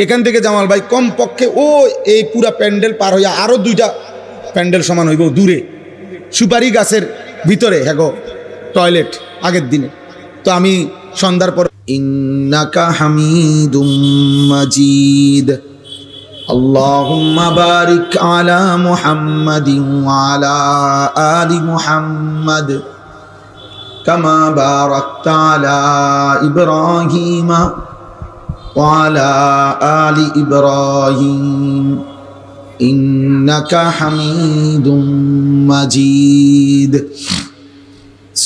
এখান থেকে জামাল ভাই কম পক্ষে ও এই পুরা প্যান্ডেল পার হইয়া আরো 2টা প্যান্ডেল সমান হইব দূরে, সুপারি গাছের ভিতরে হ্যাগো টয়লেট আগের দিনে। তো আমি সন্ধ্যার পর, ইন্নাকা হামিদুম মাজিদ, আল্লাহুম্মা বারিক আলা মুহাম্মাদিন ওয়া আলা আলি মুহাম্মাদ কামা বারাকতা আলা ইব্রাহিম ওয়া আলা আলি ইব্রাহিম ইন্নাকা হামিদুম মাজিদ।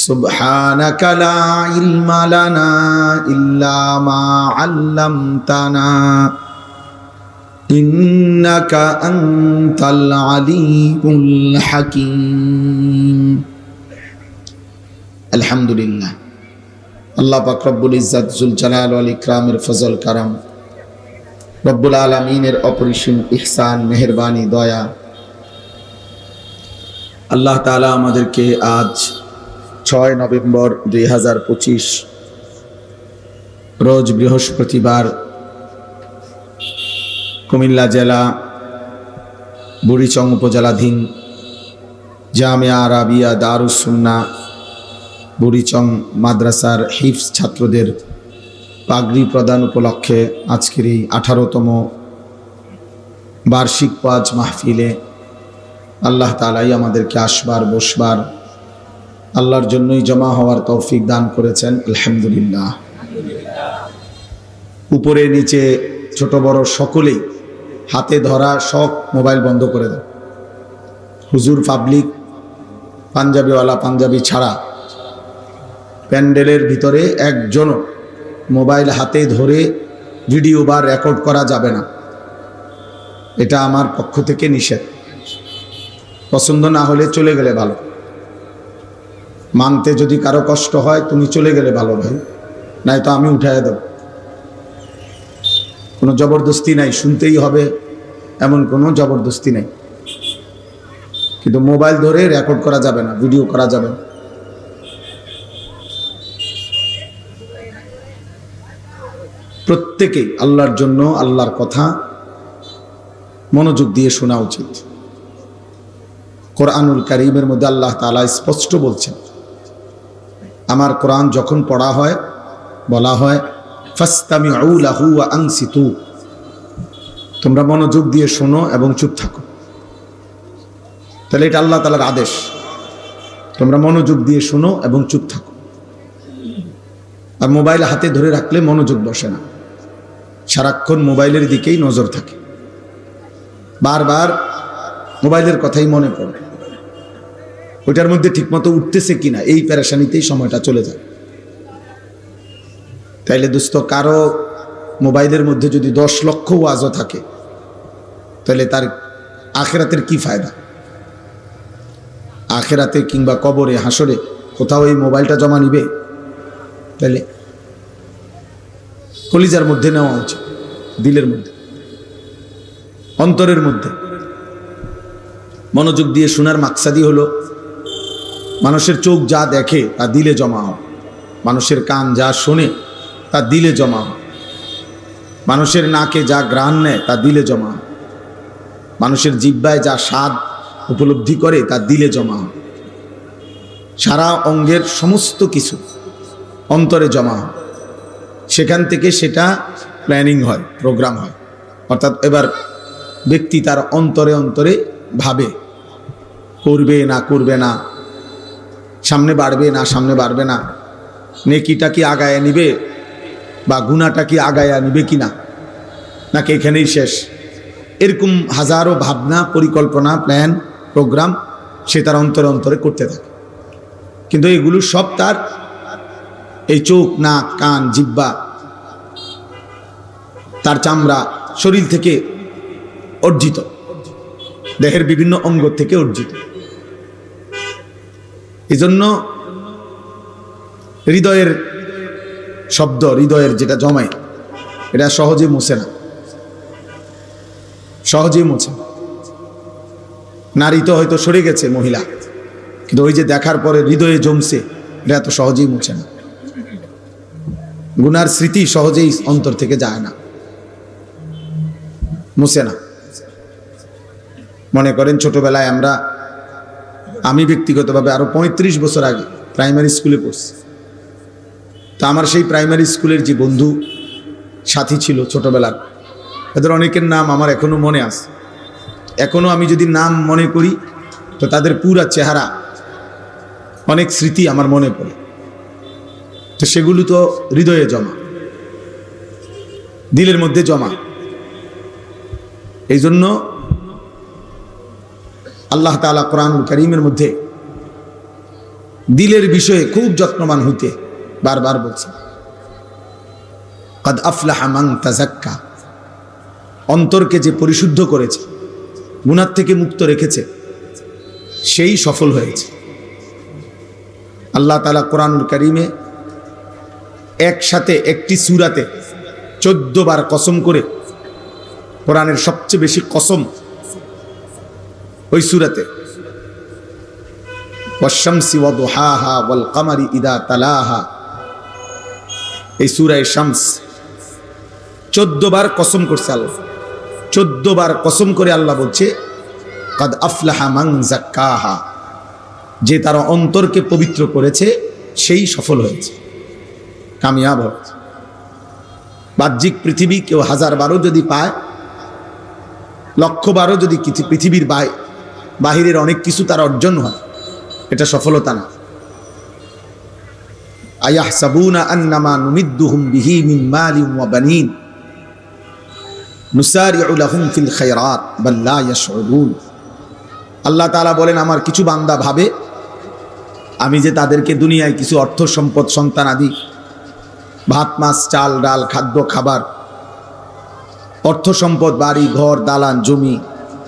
সুবহানাকা লা ইলমা লানা ইল্লা মা আল্লামতানা ইন্নাকা আনতাল আলিমুল হাকীম। আলহামদুলিল্লাহ, আল্লাহ পাক রব্বুল ইজ্জত জুল জালাল ওয়াল ইকরামের ফজল কারাম, রব্বুল আলামিনের অপরিসীম ইহসান, মেহেরবানি, দয়া, আল্লাহ তাআলা আমাদেরকে আজ 6 নভেম্বর 2025 রোজ বৃহস্পতিবার কুমিল্লা জেলা বুড়িচং উপজেলাধীন জামিয়া আরাবিয়া দারুস সুন্নাহ বুড়িচং মাদ্রাসার হিফজ ছাত্রদের পাগড়ি প্রদান উপলক্ষে আজকের এই 18তম বার্ষিক ওয়াজ মাহফিলে আল্লাহ তাআলাই আমাদেরকে আসবার বসবার আল্লাহর জন্যই জমা হওয়ার তৌফিক দান করেছেন। আলহামদুলিল্লাহ। উপরে নিচে ছোট বড় সকলেই হাতে ধরা সব মোবাইল বন্ধ করে দেন। হুজুর পাবলিক পাঞ্জাবিওয়ালা পাঞ্জাবি ছাড়া প্যান্ডেলের ভিতরে একজনও মোবাইল হাতে ধরে ভিডিও বা রেকর্ড করা যাবে না। এটা আমার পক্ষ থেকে নিষেধ। পছন্দ না হলে চলে গেলে ভালো, মানতে যদি কারো কষ্ট হয় তুমি চলে গেলে ভালো ভাই, নাই তো আমি উঠায় দেব। কোনো জবরদস্তি নাই, শুনতেই হবে এমন কোনো জবরদস্তি নাই, কিন্তু মোবাইল ধরে রেকর্ড করা যাবে না, ভিডিও করা যাবে না। প্রত্যেকেই আল্লাহর জন্য আল্লাহর কথা মনোযোগ দিয়ে শোনা উচিত। কোরআনুল কারীমের মধ্যে আল্লাহ তাআলা স্পষ্ট বলছেন, আমার কোরআন যখন পড়া হয় বলা হয় ফাসতামিউ লাহু ওয়া আনসিতু, তোমরা মনোযোগ দিয়ে শোনো এবং চুপ থাকো। তাহলে এটা আল্লাহ তাআলার আদেশ, তোমরা মনোযোগ দিয়ে শোনো এবং চুপ থাকো। আর মোবাইল হাতে ধরে রাখলে মনোযোগ বসে না, সারাক্ষণ মোবাইলের দিকেই নজর থাকে, বারবার মোবাইলের কথাই মনে পড়ে, ওইটার মধ্যে ঠিকমতো উঠতেছে কিনা এই পেরেশানিতেই সময়টা চলে যায়। তাইলে দোস্ত, কারো মোবাইলের মধ্যে যদি 10 লক্ষ ওয়াজও থাকে তাহলে তার আখিরাতের কি ফায়দা? আখিরাতে কিংবা কবরে হাসরে কোথাও এই মোবাইলটা জমা নিবে? তাহলে কলিজার মধ্যে নেওয়া উচিত, দিলের মধ্যে, অন্তরের মধ্যে। মনোযোগ দিয়ে শোনার মাকসাদই হলো মানুষের চোখ যা দেখে তা দিলে জমা হয়, মানুষের কান যা শোনে তা দিলে জমা হয়, মানুষের নাকে যা ঘ্রাণ নেয় তা দিলে জমা হয়, মানুষের জিহ্বায় যা স্বাদ উপলব্ধি করে তা দিলে জমা হয়, সারা অঙ্গের সমস্ত কিছু অন্তরে জমা হয়, সেখান থেকে সেটা প্ল্যানিং হয়, প্রোগ্রাম হয়। অর্থাৎ এবার ব্যক্তি তার অন্তরে অন্তরে ভাবে, করবে না করবে না, সামনে বাড়বে না সামনে বাড়বে না, নেকিটা কি আগায়া নিবে বা গুনাহটা কি আগায়া নিবে কিনা, নাকি এখানেই শেষ। এরকম হাজারো ভাবনা, পরিকল্পনা, প্ল্যান, প্রোগ্রাম সে তার অন্তরে অন্তরে করতে থাকে। কিন্তু এগুলো সব তার এই চোখ, নাক, কান, জিহ্বা, তার চামড়া, শরীর থেকে অর্জিত, দেহের বিভিন্ন অঙ্গ থেকে অর্জিত। এজন্য হৃদয়ের শব্দ, হৃদয়ের যেটা জমায়, এটা সহজে মুছে না, সহজেই মুছে। নারী তো হয়তো সরে গেছে, মহিলা, কিন্তু ওই যে দেখার পরে হৃদয়ে জমছে, এটা এত সহজেই মুছে না। গুনার স্মৃতি সহজেই অন্তর থেকে যায় না, মুছে না। মনে করেন ছোটবেলায় আমি ব্যক্তিগতভাবে আরো 35 বছর আগে প্রাইমারি স্কুলে পড়ছি। তা আমার সেই প্রাইমারি স্কুলের যে বন্ধু সাথী ছিল ছোটবেলার, এদের অনেকের নাম আমার এখনো মনে আছে। এখনো আমি যদি নাম মনে করি তো তাদের পুরা চেহারা, অনেক স্মৃতি আমার মনে পড়ে। তো সেগুলো তো হৃদয়ে জমা, দিলের মধ্যে জমা। এই জন্য আল্লাহ তাআলা কোরআনুল কারীমের মধ্যে দিলের বিষয়ে খুব যত্নবান হইতে বারবার বলছে, কদ আফলাহা মান তাযাক্কা, অন্তরকে যে পরিশুদ্ধ করেছে, গুনাহ থেকে মুক্ত রেখেছে, সেই সফল হয়েছে। আল্লাহ তাআলা কোরআনুল কারীমে একসাথে একটি সূরাতে 14 বার কসম করে, কোরআনের সবচেয়ে বেশি কসম ওই সূরাতে, ওয়াশ-শামসি ওয়া-দুহাহা ওয়াল-কামারি ইযা তালাহা, এই সূরা শামস 14 বার কসম করছে আল্লাহ। 14 বার কসম করে আল্লাহ বলছে, কদ আফলাহা মান যাক্কাহা, যে তার অন্তরকে পবিত্র করেছে সেই সফল হয়েছে, কামিয়াব হয়েছে। বাহ্যিক পৃথিবী কেউ 1000 বারও যদি পায়, 1,00,000 বারও যদি পৃথিবীর বাহিরের অনেক কিছু তার অর্জন হয়, এটা সফলতা না। আয়াহসাবুনা আন্নামা নুমিদ্দুহুম বিহি মিন মালিন ওয়া বানিন নুসারিউ লাহুম ফিল খায়রাত বাল লা ইয়াশউরুন। আল্লাহ তাআলা বলেন, আমার কিছু বান্দা ভাবে আমি যে তাদেরকে দুনিয়ায় কিছু অর্থ সম্পদ, সন্তান আদি, ভাত মাছ চাল ডাল খাদ্য খাবার, অর্থ সম্পদ, বাড়ি ঘর দালান জমি,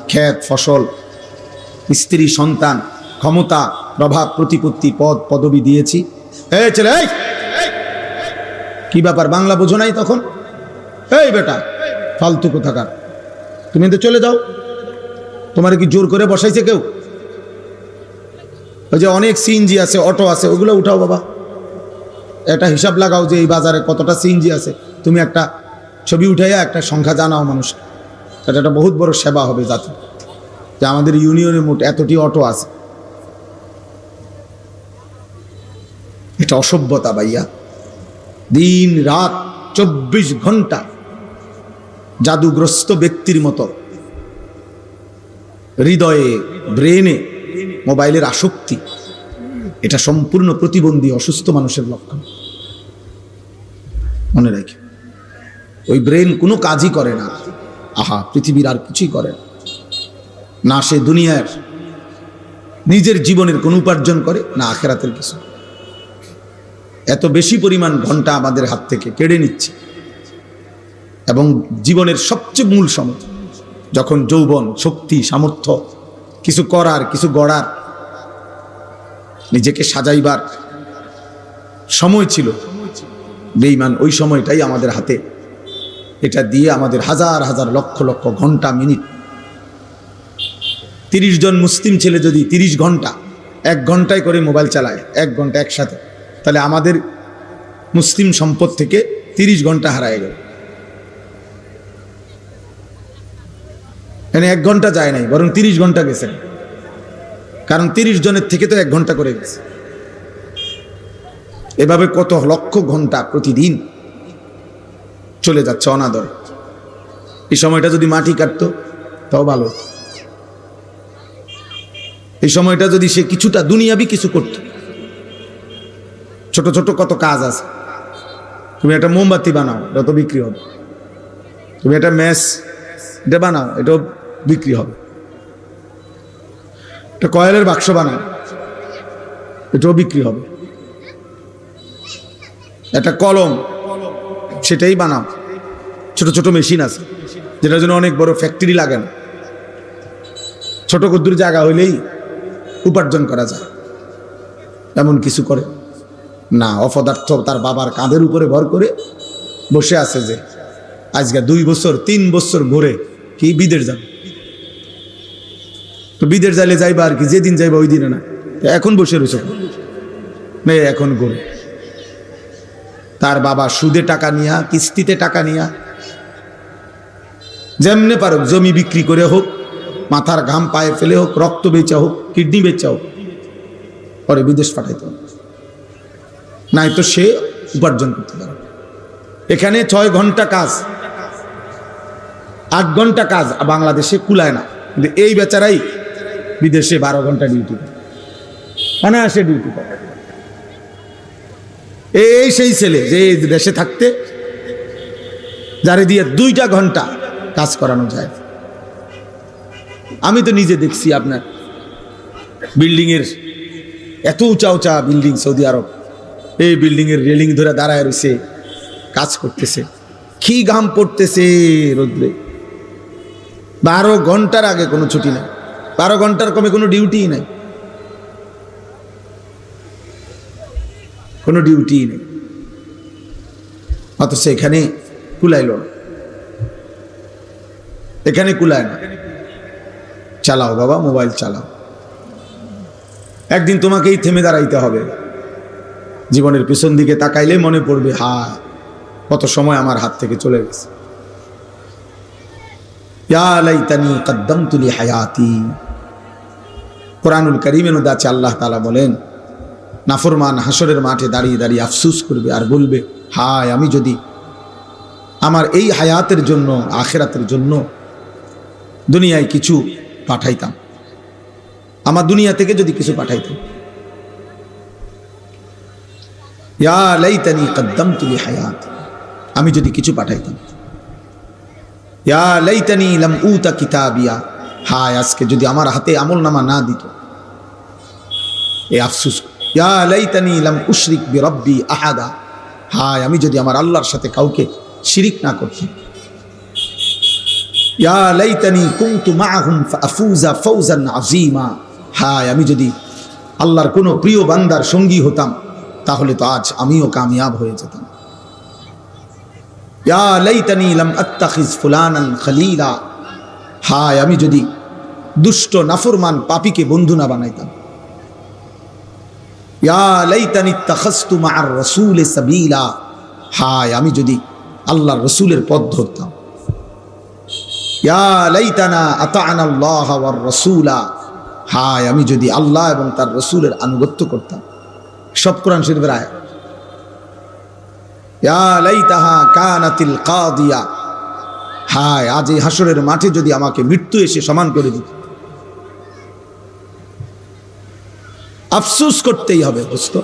ক্ষেত ফসল, স্ত্রী সন্তান, ক্ষমতা প্রভাব প্রতিপত্তি, পদ পদবি দিয়েছি। এই ছেলে, কি ব্যাপার, বাংলা বোঝো নাই তখন? এই বেটা ফালতু কোথাকার, তুমি তো চলে যাও। তোমার কি জোর করে বসাইছে কেউ? ওই যে অনেক সিএনজি আছে, অটো আছে, ওগুলো উঠাও বাবা। এটা হিসাব লাগাও যে এই বাজারে কতটা সিএনজি আছে। তুমি একটা ছবি উঠাইয়া একটা সংখ্যা জানাও মানুষ। এটা একটা বহুত বড় সেবা হবে জাতি, যে আমাদের ইউনিয়নের মোট এতটি অটো আছে। এটা অসভ্যতা ভাইয়া। দিন রাত 24 ঘন্টা জাদুগ্রস্ত ব্যক্তির মতো হৃদয়ে ব্রেনে মোবাইলের আসক্তি, এটা সম্পূর্ণ প্রতিবন্ধী অসুস্থ মানুষের লক্ষণ। মনে রাখি, ওই ব্রেন কোনো কাজই করে না। আহা, পৃথিবীর আর কিছুই করে না। সে দুনিয়ার নিজের জীবনের কোনো উপার্জন করে না, আখেরাতের কিছু। এত বেশি পরিমাণ ঘন্টা আমাদের হাত থেকে কেড়ে নিচ্ছে। এবং জীবনের সবচেয়ে মূল সময়, যখন যৌবন, শক্তি, সামর্থ্য, কিছু করার, কিছু গড়ার, নিজেকে সাজাইবার সময় ছিল, বেঈমান ওই সময়টাই আমাদের হাতে। এটা দিয়ে আমাদের হাজার হাজার লক্ষ লক্ষ ঘন্টা, মিনিট। 30 জন মুসলিম ছেলে যদি 30 ঘন্টা 1 ঘন্টায় করে মোবাইল চালায়, 1 ঘন্টা একসাথে, তাহলে আমাদের মুসলিম সম্পদ থেকে 30 ঘন্টা হারায় গেল। এখানে 1 ঘন্টা যায় নাই, বরং 30 ঘন্টা গেছে। কারণ 30 জনের থেকে তো 1 ঘন্টা করে গেছে। এভাবে কত লক্ষ ঘন্টা প্রতিদিন চলে যাচ্ছে অনাদরে। এই সময়টা যদি মাটি কাটতো তাও ভালো হতো। এই সময়টা যদি সে কিছুটা দুনিয়াবি কিছু করত। ছোট ছোট কত কাজ আছে। তুমি একটা মোমবাতি বানাও, এটা তো বিক্রি হবে। তুমি একটা ম্যাচ এটা বানাও, এটাও বিক্রি হবে। একটা কয়েলের বাক্স বানাও, এটাও বিক্রি হবে। একটা কলম, সেটাই বানাও। ছোট ছোট মেশিন আছে যেটার জন্য অনেক বড় ফ্যাক্টরি লাগে না। ছোট ক্ষুদ্র জায়গা হইলেই উপার্জন করা যায়। এমন কিছু করে না। অপদার্থ তার বাবার কাঁধের উপরে ভর করে বসে আছে যে আজকে 2 বছর 3 বছর ঘুরে কি বিদেশ যাবে। তো বিদেশ যাইলে যাইবা আর কি, যেদিন যাইবা ওই দিনে না। এখন বসে রয়েছে, এখন ঘুরে। তার বাবা সুদে টাকা নিয়া, কিস্তিতে টাকা নিয়া, যেমনে পারুক জমি বিক্রি করে হোক, মাথার ঘাম পায়ে ফেলে হোক, রক্ত বেচা হোক, কিডনি বেচা হোক, পরে বিদেশ পাঠাইতে হবে। নাই তো সে উপার্জন করতে পারে। এখানে 6 ঘন্টা কাজ, 8 ঘন্টা কাজ বাংলাদেশে কুলায় না। কিন্তু এই বেচারাই বিদেশে 12 ঘন্টা ডিউটি করে, অনায়াসে ডিউটি করে। এই সেই ছেলে যে দেশে থাকতে যারে দিয়ে 2টা ঘন্টা কাজ করানো যায়। আমি তো নিজে দেখছি, আপনার বিল্ডিং এর এত উঁচা উঁচা বিল্ডিং সৌদি আরব, এই বিল্ডিং এর রেলিং ধরে দাঁড়ায় রয়েছে, কাজ করতেছে, কি ঘাম পড়তেছে রোদ্রে। 12 ঘন্টার আগে কোনো ছুটি নাই, 12 ঘন্টার কমে কোনো ডিউটি নাই, কোনো ডিউটি নেই। অথচ এখানে কুলাইল না, এখানে কুলায় না। চালাও বাবা, মোবাইল চালাও। একদিন তোমাকেই থেমে দাঁড়াইতে হবে। জীবনের পিছন দিকে তাকাইলে মনে পড়বে, হায় কত সময় আমার হাত থেকে চলে গেছে। ইয়া লাইতানি কদ্দামতু লিহায়াতি। কোরআনুল কারীমের মধ্যে আছে, আল্লাহ তাআলা বলেন, নাফরমান হাসরের মাঠে দাঁড়িয়ে দাঁড়িয়ে আফসুস করবে আর বলবে, হায় আমি যদি আমার এই হায়াতের জন্য আখিরাতের জন্য দুনিয়ায় কিছু পাঠাইতাম, আমার দুনিয়া থেকে যদি কিছু পাঠাইতাম। ইয়া লাইতানি কদ্দামতু লিহায়াতি, আমি যদি কিছু পাঠাইতাম। ইয়া লাইতানি লাম উতা কিতাবিয়া, হায় আজকে যদি আমার হাতে আমলনামা না দিত, এই আফসোস। ইয়া লাইতানি লাম উশরিক বিরাব্বি আহাদা, হায় আমি যদি আমার আল্লাহর সাথে কাউকে শিরিক না করতাম। ইয়া লাইতানি কুনতু মাআহুম ফাআফুজা ফাওজান আযীমা, হায় আমি যদি আল্লাহর কোনো প্রিয় বান্দার সঙ্গী হতাম তাহলে তো আজ আমিও কামিয়াব হয়ে যেতাম। ইয়া লাইতানি লাম আত্তাখিজ ফুলানান খলিলা, হায় আমি যদি দুষ্ট নাফরমান পাপীকে বন্ধু না বানাইতাম। ইয়া লাইতানি ইত্তাখাযতু মা'আর রাসূলি সাবিলা, হায় আমি যদি আল্লাহর রাসূলের পথ ধরতাম। ইয়া লাইতানা আতা'না আল্লাহ ওয়ার রাসূলা, হায় আমি যদি আল্লাহ এবং তার রাসূলের আনুগত্য করতাম। সব কোরআন শরীফের আয়াত। ইয়া লাইতাহা কানাতিল কাদিয়া, হায় আজ এই হাসরের মাঠে যদি আমাকে মৃত্যু এসে সমান করে দিত। আফসোস করতেই হবে দোস্ত,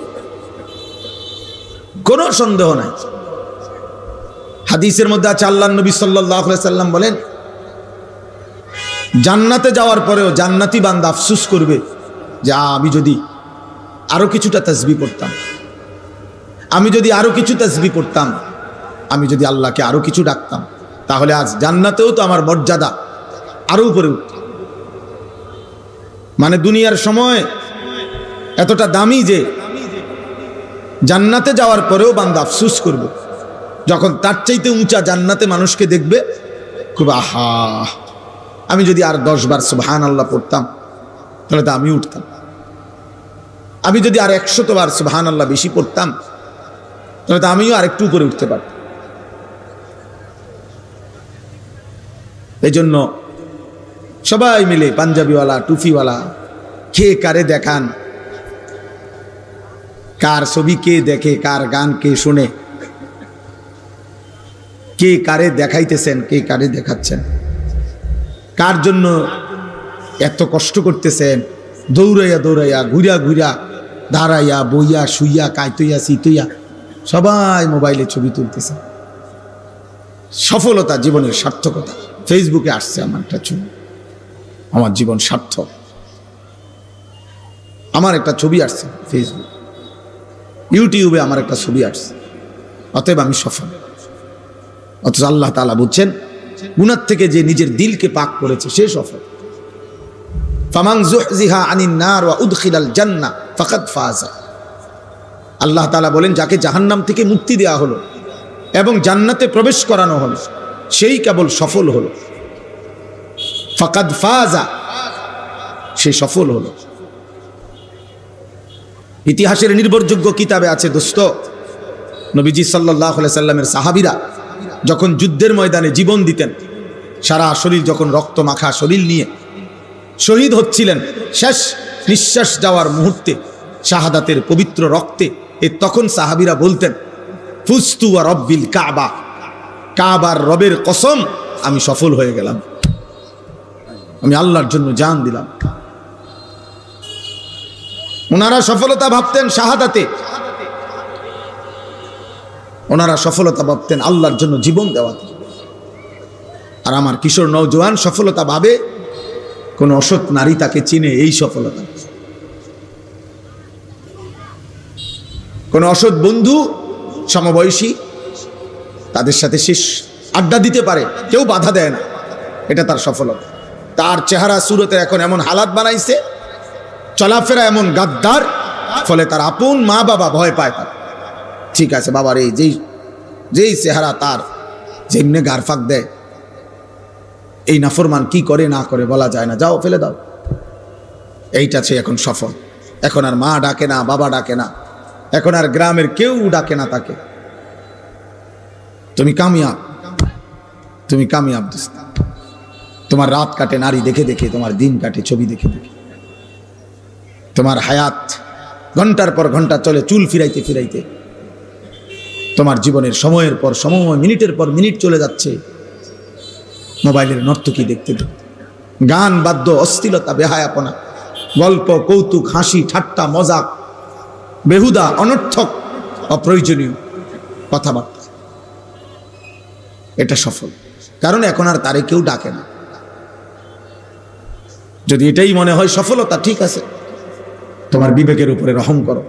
কোনো সন্দেহ নাই। হাদিসের মধ্যে আছে আল্লাহর নবী সাল্লাল্লাহু আলাইহি সাল্লাম বলেন, জান্নাতে যাওয়ার পরেও জান্নাতি বান্দা আফসোস করবে যে আমি যদি আরো কিছুটা তাসবিহ করতাম, আমি যদি আরো কিছু তাসবিহ করতাম, আমি যদি আল্লাহকে আরো কিছু ডাকতাম, তাহলে আজ জান্নাতেও তো আমার মর্যাদা আরো উপরে উঠত। মানে দুনিয়ার সময় এতটা দামি যে জান্নাতে যাওয়ার পরেও বান্দা আফসোস করবে যখন তার চাইতে উঁচা জান্নাতে মানুষকে দেখবে, খুব আহা আমি যদি আর 10 বার সুবহানাল্লাহ পড়তাম তাহলে তো আমি উঠতাম, আমি যদি আর 100 বার সুবহানাল্লাহ বেশি পড়তাম তাহলে তো আমিও আর একটু উপরে উঠতে পারতাম। এই জন্য সবাই মিলে পাঞ্জাবিওয়ালা টুপিওয়ালা কে কারে দেখান, কার ছবি কে দেখে, কার গান কে শুনে, কে কারে দেখাইতেছেন, কে কারে দেখাচ্ছেন, কার জন্য এত কষ্ট করতেছেন, দৌড়াইয়া দৌড়াইয়া ঘুরিয়া ঘুরিয়া দাঁড়াইয়া বইয়া শুইয়া কাইতইয়া সিতইয়া সবাই মোবাইলে ছবি তুলতেছে। সফলতা জীবনের সার্থকতা। ফেসবুকে আসছে আমার একটা ছবি, আমার জীবন সার্থক, আমার একটা ছবি আসছে ফেসবুক, ইউটিউবে আমার একটা ছবি আসছে, অতএব আমি সফল। অথচ আল্লাহ তাআলা বলছেন গুনাহ থেকে যে নিজের দিলকে পাক করেছে সে সফল। ফামান যুহজিহা আনিন নার ওয়া উদখিলাল জান্নাহ ফাকাদ ফাযা। আল্লাহ তাআলা বলেন যাকে জাহান্নাম থেকে মুক্তি দেওয়া হলো এবং জান্নাতে প্রবেশ করানো হলো সেই কেবল সফল হলো। ফাকাদ ফাযা, সে সফল হলো। ইতিহাসের নির্ভরযোগ্য কিতাবে আছে দোস্ত, নবীজি সাল্লাল্লাহু আলাইহি সাল্লামের সাহাবীরা যখন যুদ্ধের ময়দানে জীবন দিতেন, সারা শরীর যখন রক্ত মাখা শরীর নিয়ে শহীদ হচ্ছিলেন, শেষ নিঃশ্বাস যাওয়ার মুহূর্তে শাহাদাতের পবিত্র রক্তে, তখন সাহাবীরা বলতেন ফুস্তু ওয়া রব্বিল কাবা, কাবার রবের কসম আমি সফল হয়ে গেলাম, আমি আল্লাহর জন্য জান দিলাম। ওনারা সফলতা ভাবতেন শাহাদাতে, ওনারা সফলতা ভাবতেন আল্লাহর জন্য জীবন দেওয়াতে। আর আমার কিশোর নওজোয়ান সফলতা ভাবে কোন অসৎ নারী তাকে চিনে, এই সফলতা। কোন অসৎ বন্ধু সমবয়সী তাদের সাথে শেষ আড্ডা দিতে পারে, কেউ বাধা দেয় না, এটা তার সফলতা। তার চেহারা সুরতে এখন এমন হালাত বানাইছে, চলাফেরা এমন গাদ্দার, ফলে তার আপন মা বাবা ভয় পায় তার। ঠিক আছে বাবার এই যেই চেহারা, তার যেমনে গারফাক দেয়, এই নাফরমান কি করে না করে বলা যায় না, যাও ফেলে দাও। এইটা সে এখন সফল। এখন আর মা ডাকে না, বাবা ডাকে না, এখন আর গ্রামের কেউ ডাকে না তাকে। তুমি কামিয়াব, তুমি কামিয়াব দোস্ত। তোমার রাত কাটে নারী দেখে দেখে, তোমার দিন কাটে ছবি দেখে দেখে, তোমার হায়াত ঘন্টার পর ঘন্টা চলে চুল ফিরাইতে ফিরাইতে। তোমার জীবনের সময়ের পর সময়, মিনিটের পর মিনিট চলে যাচ্ছে মোবাইলের নর্তকী দেখতে দেখতে। গান, বাদ্য, অশ্লীলতা, বেহায়াপনা, গল্প, কৌতুক, হাসি, ঠাট্টা, মজাক, বেহুদা, অনর্থক, অপ্রয়োজনীয় কথাবার্তা। এটা সফল, কারণ এখন আর তারে কেউ ডাকে না। যদি এটাই মনে হয় সফলতা, ঠিক আছে, তোমার বিবেকের উপরে রহম করো।